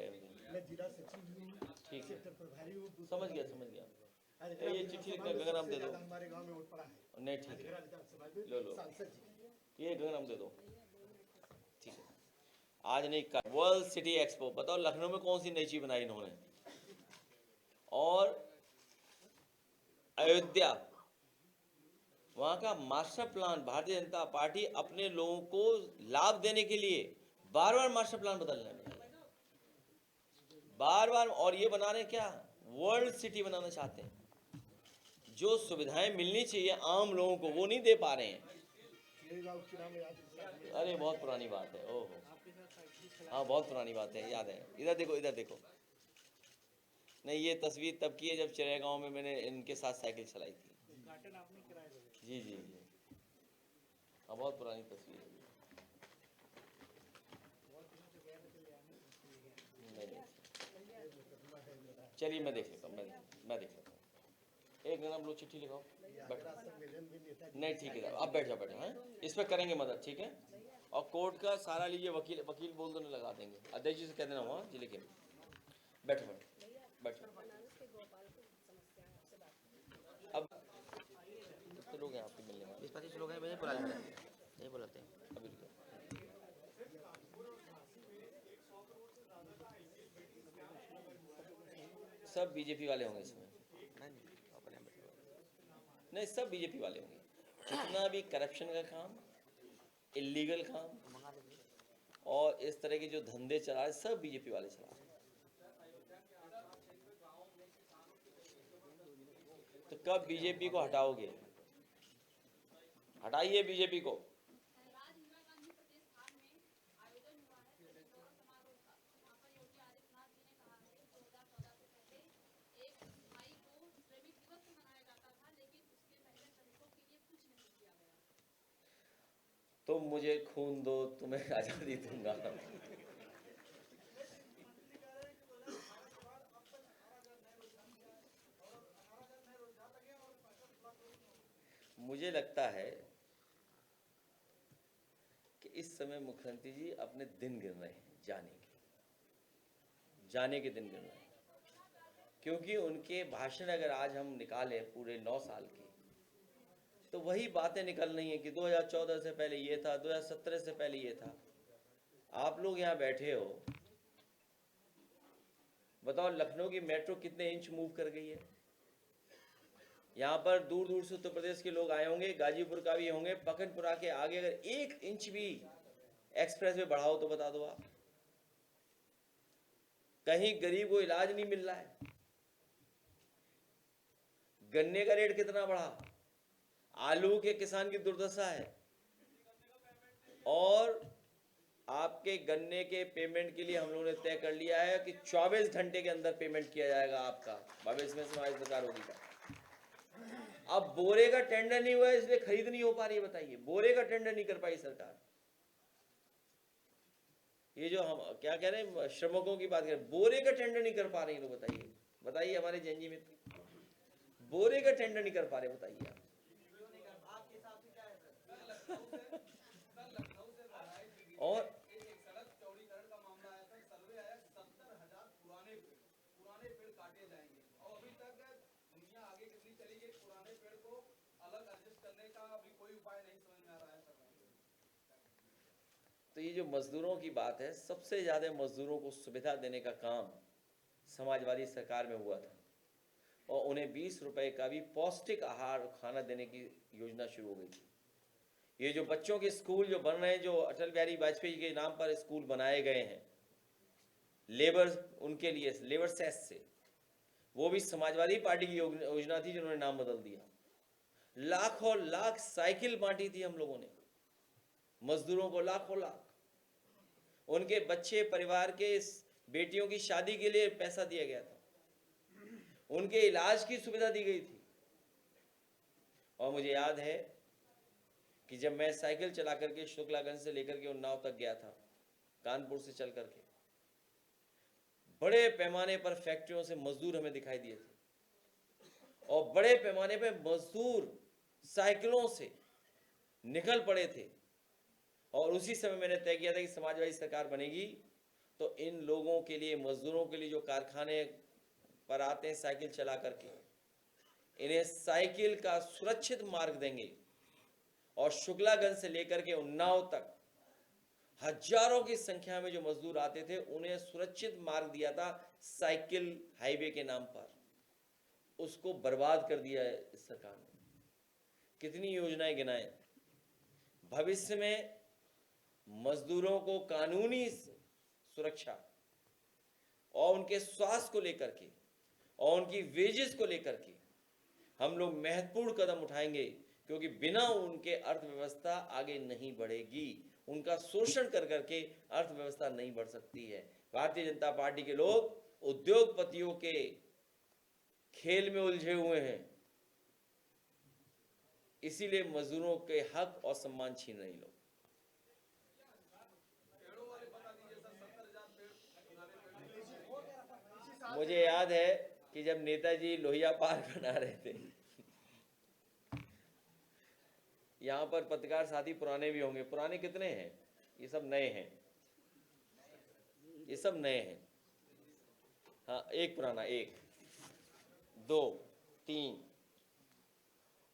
Speaker 8: मैं जिला सचिव,
Speaker 4: ठीक है,
Speaker 8: सेक्टर प्रभारी हूँ।
Speaker 4: समझ गया समझ गया। ये चिट्ठी लिखकर गगनराम दे दो।
Speaker 8: हमारे गांव में वोट पड़ा है।
Speaker 4: नहीं, ठीक है, लो लो,
Speaker 8: सांसद जी,
Speaker 4: ये गगनराम दे दो। ठीक है, आज नहीं कर। वर्ल्ड सिटी एक्सपो, बताओ लखनऊ में कौन सी नई चीज बनाई इन्होंने? और अयोध्या, वहां का master plan Bharatiya Janata party अपने लोगों को लाभ देने के लिए बार बार मास्टर प्लान बदल रहे हैं, बार बार। और ये बना रहे क्या? वर्ल्ड सिटी बनाना चाहते हैं। जो सुविधाएं मिलनी चाहिए आम लोगों को वो नहीं दे पा रहे हैं। अरे बहुत पुरानी बात है। ओहो, हाँ बहुत पुरानी बात है, याद है। इधर देखो, इधर देखो। नहीं, ये तस्वीर तब की है जब चिड़ैगांव में मैंने इनके साथ साइकिल चलाई थी। जी जी जी, हाँ बहुत पुरानी तस्वीर है। चलिए मैं देख लेता हूँ, मैं देख लेता हूँ। एक हम लोग चिट्ठी लिखाओ। नहीं ठीक है, आप बैठ जाओ, बैठ जाओ। हैं, इस पर करेंगे मदद, ठीक है। और कोर्ट का सारा लीजिए, वकील बोल दो, नहीं लगा देंगे। अध्यक्ष जी से कह देना वहाँ जी, लेकिन बैठो बैठो। अब तो लोग हैं आपके मिलने वाले,
Speaker 6: 20-25 लोग हैं, मुझे बुला लेते हैं, यही बुलाते हैं।
Speaker 4: अभी रुको। सब बीजेपी वाले होंगे इसमें। नहीं, सब बीजेपी वाले होंगे। जितना भी करप्शन का काम, इलीगल काम और इस तरह के जो धंधे चला रहे, सब बीजेपी वाले चला रहे। तो कब बीजेपी को हटाओगे? हटाइए बीजेपी को। तुम मुझे खून दो, तुम्हें आजादी दूंगा। मुझे लगता है कि इस समय मुख्यमंत्री जी अपने दिन गिन रहे हैं। जाने के दिन गिन रहे हैं, क्योंकि उनके भाषण अगर आज हम निकालें पूरे 9 साल के, तो वही बातें निकल रही हैं कि 2014 से पहले ये था, 2017 से पहले ये था। आप लोग यहाँ बैठे हो, बताओ लखनऊ की मेट्रो कितने इंच मूव कर गई है? यहाँ पर दूर दूर से उत्तर प्रदेश के लोग आए होंगे, गाजीपुर का भी होंगे, पकनपुरा के आगे अगर 1 इंच भी एक्सप्रेस वे बढ़ाओ तो बता दो आप। कहीं गरीब को इलाज नहीं मिल रहा है। गन्ने का रेट कितना बढ़ा, आलू के किसान की दुर्दशा है, और आपके गन्ने के पेमेंट के लिए हम लोगों ने तय कर लिया है कि 24 घंटे के अंदर पेमेंट किया जाएगा आपका, भविष्य में समाज सरकार होगी का। अब बोरे का टेंडर नहीं हुआ है, इसलिए खरीद नहीं हो पा रही है। बताइए, बोरे का टेंडर नहीं कर पाई सरकार। ये जो हम क्या कह रहे हैं, श्रमिकों की बात करें, बोरे का टेंडर नहीं कर पा रहे हैं लोग। बताइए हमारे जैनजी मित्र, बोरे का टेंडर नहीं कर पा रहे, बताइए आप। और तो ये जो मजदूरों की बात है, सबसे ज्यादा मजदूरों को सुविधा देने का काम समाजवादी सरकार में हुआ था, और उन्हें 20 रुपए का भी पौष्टिक आहार खाना देने की योजना शुरू हो गई थी। ये जो बच्चों के स्कूल जो बन रहे हैं, जो अटल बिहारी वाजपेयी के नाम पर स्कूल बनाए गए हैं लेबर, उनके लिए लेबर सेस से, वो भी समाजवादी पार्टी की योजना थी जिन्होंने नाम बदल दिया। लाखों लाख साइकिल बांटी थी हम लोगों ने मजदूरों को, लाखों लाख। उनके बच्चे परिवार के बेटियों की शादी के लिए पैसा दिया गया था, उनके इलाज की सुविधा दी गई थी। और मुझे याद है कि जब मैं साइकिल चला करके शुक्लागंज से लेकर के उन्नाव तक गया था, कानपुर से चल करके, बड़े पैमाने पर फैक्ट्रियों से मजदूर हमें दिखाई दिए थे, और बड़े पैमाने पर मजदूर साइकिलों से निकल पड़े थे। और उसी समय मैंने तय किया था कि समाजवादी सरकार बनेगी तो इन लोगों के लिए, मजदूरों के लिए जो कारखाने पर आते हैं साइकिल चला करके, इन्हें साइकिल का सुरक्षित मार्ग देंगे। और शुक्लागंज से लेकर के उन्नाव तक हजारों की संख्या में जो मजदूर आते थे, उन्हें सुरक्षित मार्ग दिया था साइकिल हाईवे के नाम पर। उसको बर्बाद कर दिया है इस सरकार ने। कितनी योजनाएं गिनाएं। भविष्य में मजदूरों को कानूनी सुरक्षा और उनके स्वास्थ्य को लेकर के और उनकी वेजेस को लेकर के हम लोग महत्वपूर्ण कदम उठाएंगे, क्योंकि बिना उनके अर्थव्यवस्था आगे नहीं बढ़ेगी। उनका शोषण कर करके अर्थव्यवस्था नहीं बढ़ सकती है। भारतीय जनता पार्टी के लोग उद्योगपतियों के खेल में उलझे हुए हैं, इसीलिए मजदूरों के हक और सम्मान छीन रहे लोग। मुझे याद है कि जब नेताजी लोहिया पार्क बना रहे थे, यहाँ पर पत्रकार साथी पुराने भी होंगे। पुराने कितने हैं? ये सब नए हैं, ये सब नए हैं। हाँ, एक पुराना, 1 2 3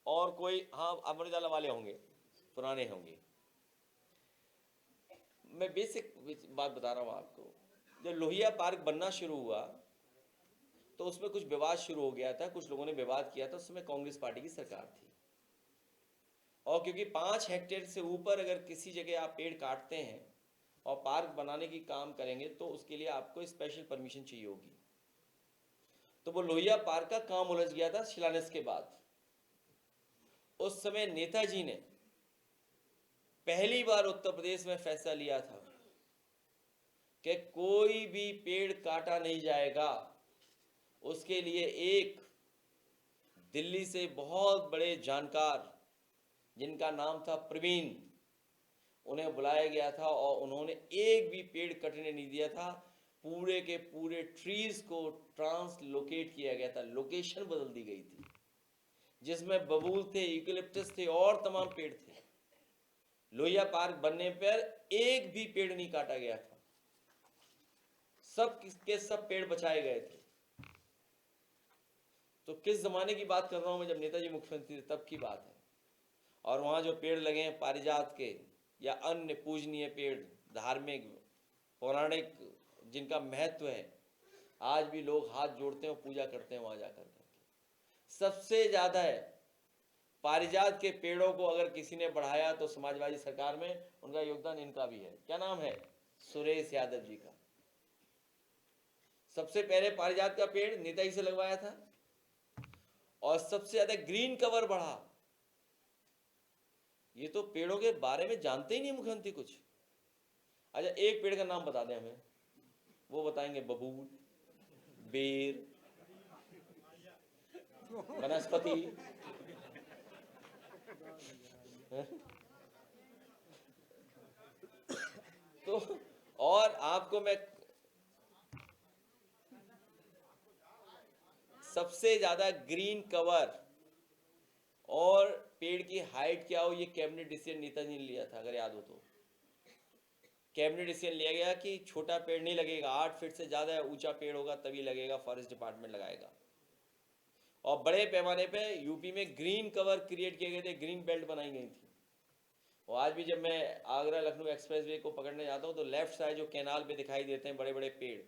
Speaker 4: और कोई, हाँ अमर उजाला वाले होंगे, पुराने होंगे। मैं बेसिक बात बता रहा हूँ आपको। जब लोहिया पार्क बनना शुरू हुआ तो उसमें कुछ विवाद शुरू हो गया था, कुछ लोगों ने विवाद किया था। उस समय कांग्रेस पार्टी की सरकार थी, और क्योंकि 5 हेक्टेयर से ऊपर अगर किसी जगह आप पेड़ काटते हैं और पार्क बनाने की काम करेंगे तो उसके लिए आपको स्पेशल परमिशन चाहिए होगी। तो वो लोहिया पार्क का काम उलझ गया था शिलान्यास के बाद। उस समय नेताजी ने पहली बार उत्तर प्रदेश में फैसला लिया था कि कोई भी पेड़ काटा नहीं जाएगा। उसके लिए एक दिल्ली से बहुत बड़े जानकार, जिनका नाम था प्रवीण, उन्हें बुलाया गया था और उन्होंने एक भी पेड़ कटने नहीं दिया था। पूरे के पूरे ट्रीज को ट्रांसलोकेट किया गया था, लोकेशन बदल दी गई थी, जिसमें बबूल थे, यूकेलिप्टस थे और तमाम पेड़ थे। लोहिया पार्क बनने पर एक भी पेड़ नहीं काटा गया था। सब के सब पेड़ बचाए गए थे। तो किस जमाने की बात कर रहा हूं मैं, जब नेताजी मुख्यमंत्री थे तब की बात है। और वहां जो पेड़ लगे हैं पारिजात के या अन्य पूजनीय पेड़, धार्मिक पौराणिक जिनका महत्व है, आज भी लोग हाथ जोड़ते हैं और पूजा करते हैं वहां जाकर के। सबसे ज्यादा है पारिजात के पेड़ों को अगर किसी ने बढ़ाया तो समाजवादी सरकार में उनका योगदान इनका भी है। क्या नाम है? सुरेश यादव जी का। सबसे पहले पारिजात का पेड़ नेताजी से लगवाया था और सबसे ज्यादा ग्रीन कवर बढ़ा। ये तो पेड़ों के बारे में जानते ही नहीं मुख्यमंत्री कुछ। अच्छा, एक पेड़ का नाम बता दें हमें, वो बताएंगे बबूल, बेर, वनस्पति। तो और आपको मैं सबसे ज्यादा ग्रीन कवर और पेड़ की हाइट क्या हो, ये कैबिनेट डिसीजन नेताजी ने लिया था, अगर याद हो तो। कैबिनेट डिसीजन लिया गया कि छोटा पेड़ नहीं लगेगा, 8 फीट से ज्यादा ऊंचा पेड़ होगा तभी लगेगा, फॉरेस्ट डिपार्टमेंट लगाएगा। और बड़े पैमाने पे यूपी में ग्रीन कवर क्रिएट किए गए थे, ग्रीन बेल्ट बनाई गई थी। और आज भी जब मैं आगरा लखनऊ एक्सप्रेसवे को पकड़ने जाता हूँ तो लेफ्ट साइड जो कैनाल पे दिखाई देते हैं बड़े बड़े पेड़,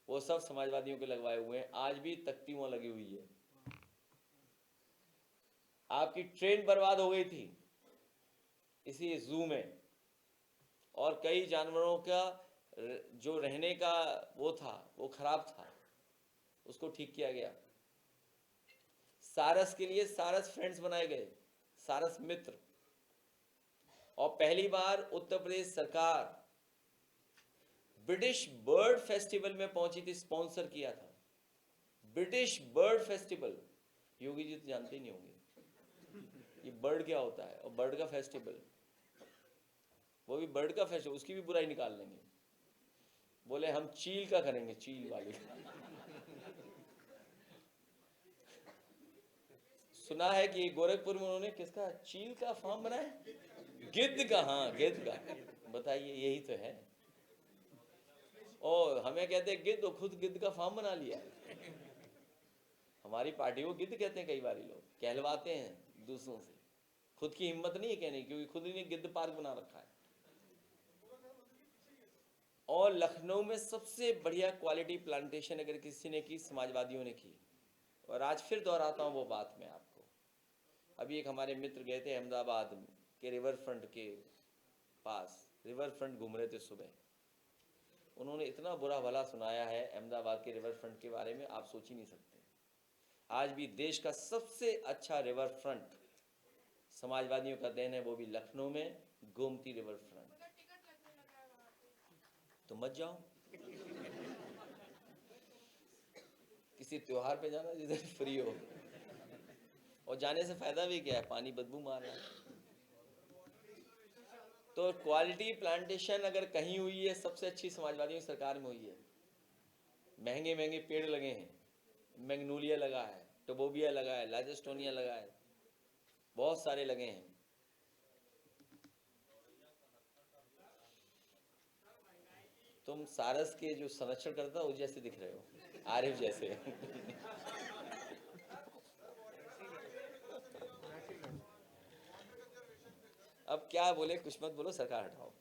Speaker 4: वो सब समाजवादियों के लगवाए हुए हैं। आज भी तख्ती वहां लगी हुई है। आपकी ट्रेन बर्बाद हो गई थी इसी जू में, और कई जानवरों का जो रहने का वो था वो खराब था, उसको ठीक किया गया। सारस के लिए सारस फ्रेंड्स बनाए गए, सारस मित्र। और पहली बार उत्तर प्रदेश सरकार ब्रिटिश बर्ड फेस्टिवल में पहुंची थी, स्पॉन्सर किया था British bird festival. Yogi ji तो जानते ही नहीं होंगे ये बर्ड क्या होता है, और बर्ड का फेस्टिवल, वो भी बर्ड का फेस्टिवल, उसकी भी बुराई निकाल लेंगे। बोले हम चील का करेंगे, चील वाली। सुना है कि गोरखपुर में उन्होंने किसका, चील का फार्म बनाया, गिद्ध का। हाँ, गिद्ध का। बताइए, यही तो है। और हमें कहते हैं गिद्ध, खुद गिद्ध का फार्म बना लिया। हमारी पार्टी को गिद्ध कहते हैं, कई बार लोग कहलवाते हैं दूसरों से, खुद की हिम्मत नहीं है कहने, क्योंकि खुद ही ने गिद्ध पार्क बना रखा है। और लखनऊ में सबसे बढ़िया क्वालिटी प्लांटेशन अगर किसी ने की, समाजवादियों ने की। और आज फिर दोहराता हूं वो बात मैं आपको। अभी एक हमारे मित्र गए थे अहमदाबाद के रिवर फ्रंट के पास, रिवर फ्रंट घूम रहे थे सुबह। उन्होंने इतना बुरा भला सुनाया है अहमदाबाद के रिवर फ्रंट के बारे में, आप सोच ही नहीं सकते। आज भी देश का सबसे अच्छा रिवर फ्रंट समाजवादियों का देन है, वो भी लखनऊ में गोमती रिवर फ्रंट। तो मत जाओ, किसी त्योहार पे जाना जिधर फ्री हो। और जाने से फायदा भी क्या है, पानी बदबू मार रहा है। तो क्वालिटी प्लांटेशन अगर कहीं हुई है, सबसे अच्छी समाजवादियों की सरकार में हुई है। महंगे महंगे पेड़ लगे हैं, मैग्नोलिया लगा है, टोबोबिया लगा है, लाइजेस्टोनिया लगा है, बहुत सारे लगे हैं। तुम सारस के जो संरक्षण करता उस जैसे दिख रहे हो, आरिफ जैसे। अब क्या बोले, कुछ मत बोलो, सरकार हटाओ।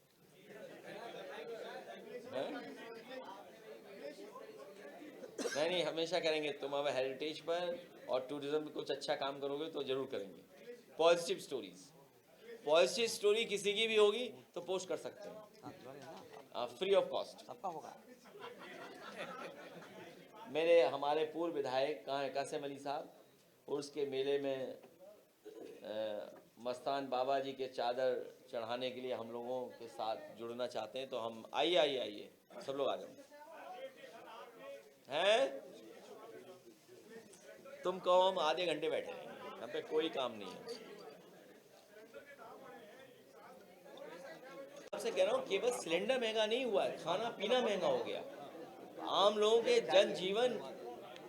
Speaker 4: नहीं, हमेशा करेंगे। तुम अब हेरिटेज पर और टूरिज्म में कुछ अच्छा काम करोगे तो जरूर करेंगे। पॉजिटिव स्टोरीज, पॉजिटिव स्टोरी किसी की भी होगी तो पोस्ट कर सकते हैं, फ्री ऑफ कॉस्ट।
Speaker 6: सबका होगा।
Speaker 4: मेरे हमारे पूर्व विधायक कहाँ है, कासिम अली साहब, उर्स के मेले में मस्तान बाबा जी के चादर चढ़ाने के लिए हम लोगों के साथ जुड़ना चाहते हैं, तो हम आइए आइए आइए, सब लोग आ जाओ। हैं तुम कहो, हम आधे घंटे बैठे रहेंगे, यहाँ पे कोई काम नहीं है। आपसे कह रहा हूँ, केवल सिलेंडर महंगा नहीं हुआ है, खाना पीना महंगा हो गया। आम लोगों के जनजीवन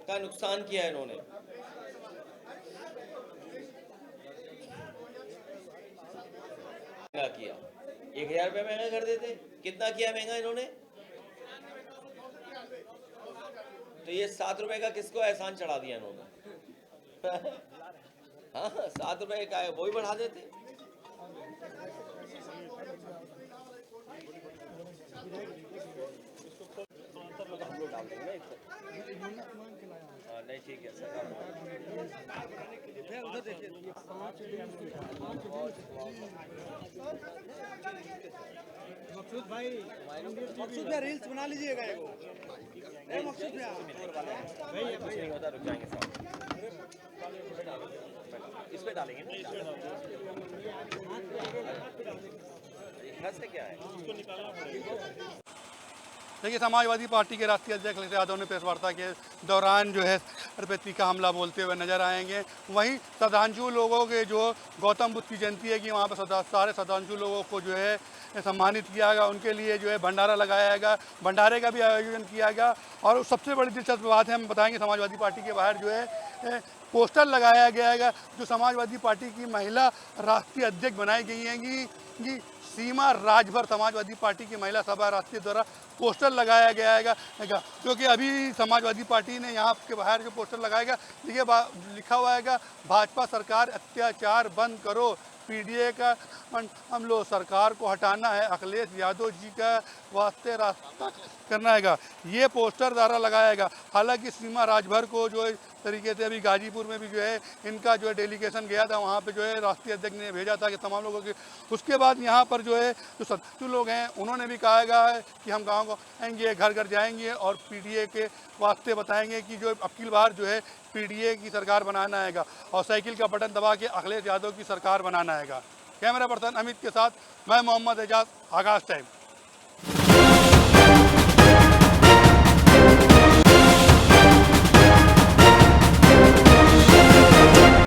Speaker 4: का नुकसान किया है इन्होंने। किया 1000 रुपये महंगा कर देते, कितना किया महंगा इन्होंने? तो ये 7 रुपए का किसको एहसान चढ़ा दिया इन्होंने? हाँ 7 रुपए का है, वो भी बढ़ा देते। हम लोग डाल देंगे नहीं ठीक है सरकार।
Speaker 8: मकसूद भाई रील्स बना लीजिएगा एगो। मकसूद भाई
Speaker 4: कुछ नहीं होता, रुक जाएंगे साहब, इस पे डालेंगे ना। से क्या है?
Speaker 2: देखिए, समाजवादी पार्टी के राष्ट्रीय अध्यक्ष अखिलेश यादव ने प्रेस वार्ता के दौरान जो है सर पे तीखा हमला बोलते हुए नजर आएंगे। वहीं श्रद्धांजलि लोगों के जो गौतम बुद्ध की जयंती है कि वहाँ पर सारे श्रद्धांजलि लोगों को जो है सम्मानित किया गया, उनके लिए जो है भंडारा लगाया गया, भंडारे का भी आयोजन किया गया। और सबसे बड़ी दिलचस्प बात है, हम बताएंगे, समाजवादी पार्टी के बाहर जो है पोस्टर लगाया गया है जो समाजवादी पार्टी की महिला राष्ट्रीय अध्यक्ष बनाई गई हैं कि सीमा राजभर समाजवादी पार्टी की महिला सभा राष्ट्रीय द्वारा पोस्टर लगाया गया है क्योंकि अभी समाजवादी पार्टी ने यहाँ के बाहर जो पोस्टर लगाया गया, देखिए लिखा हुआ है भाजपा सरकार अत्याचार बंद करो, पीडीए का हम लोग सरकार को हटाना है, अखिलेश यादव जी का वास्ते रास्ता करना है। ये पोस्टर द्वारा लगाएगा। हालांकि सीमा राजभर को जो तरीके से अभी गाजीपुर में भी जो है इनका जो है डेलीगेशन गया था, वहाँ पे जो है राष्ट्रीय अध्यक्ष ने भेजा था कि तमाम लोगों के। उसके बाद यहाँ पर जो है जो सत्तू लोग हैं उन्होंने भी कहा है कि हम गाँव को आएंगे, घर घर जाएंगे और पीडीए के वास्ते बताएंगे कि जो अबकी बार जो है पीडीए की सरकार बनाना है और साइकिल का बटन दबा के अखिलेश यादव की सरकार बनाना है। कैमरा पर्सन अमित के साथ मैं मोहम्मद एजाज, आगाज़ टाइम।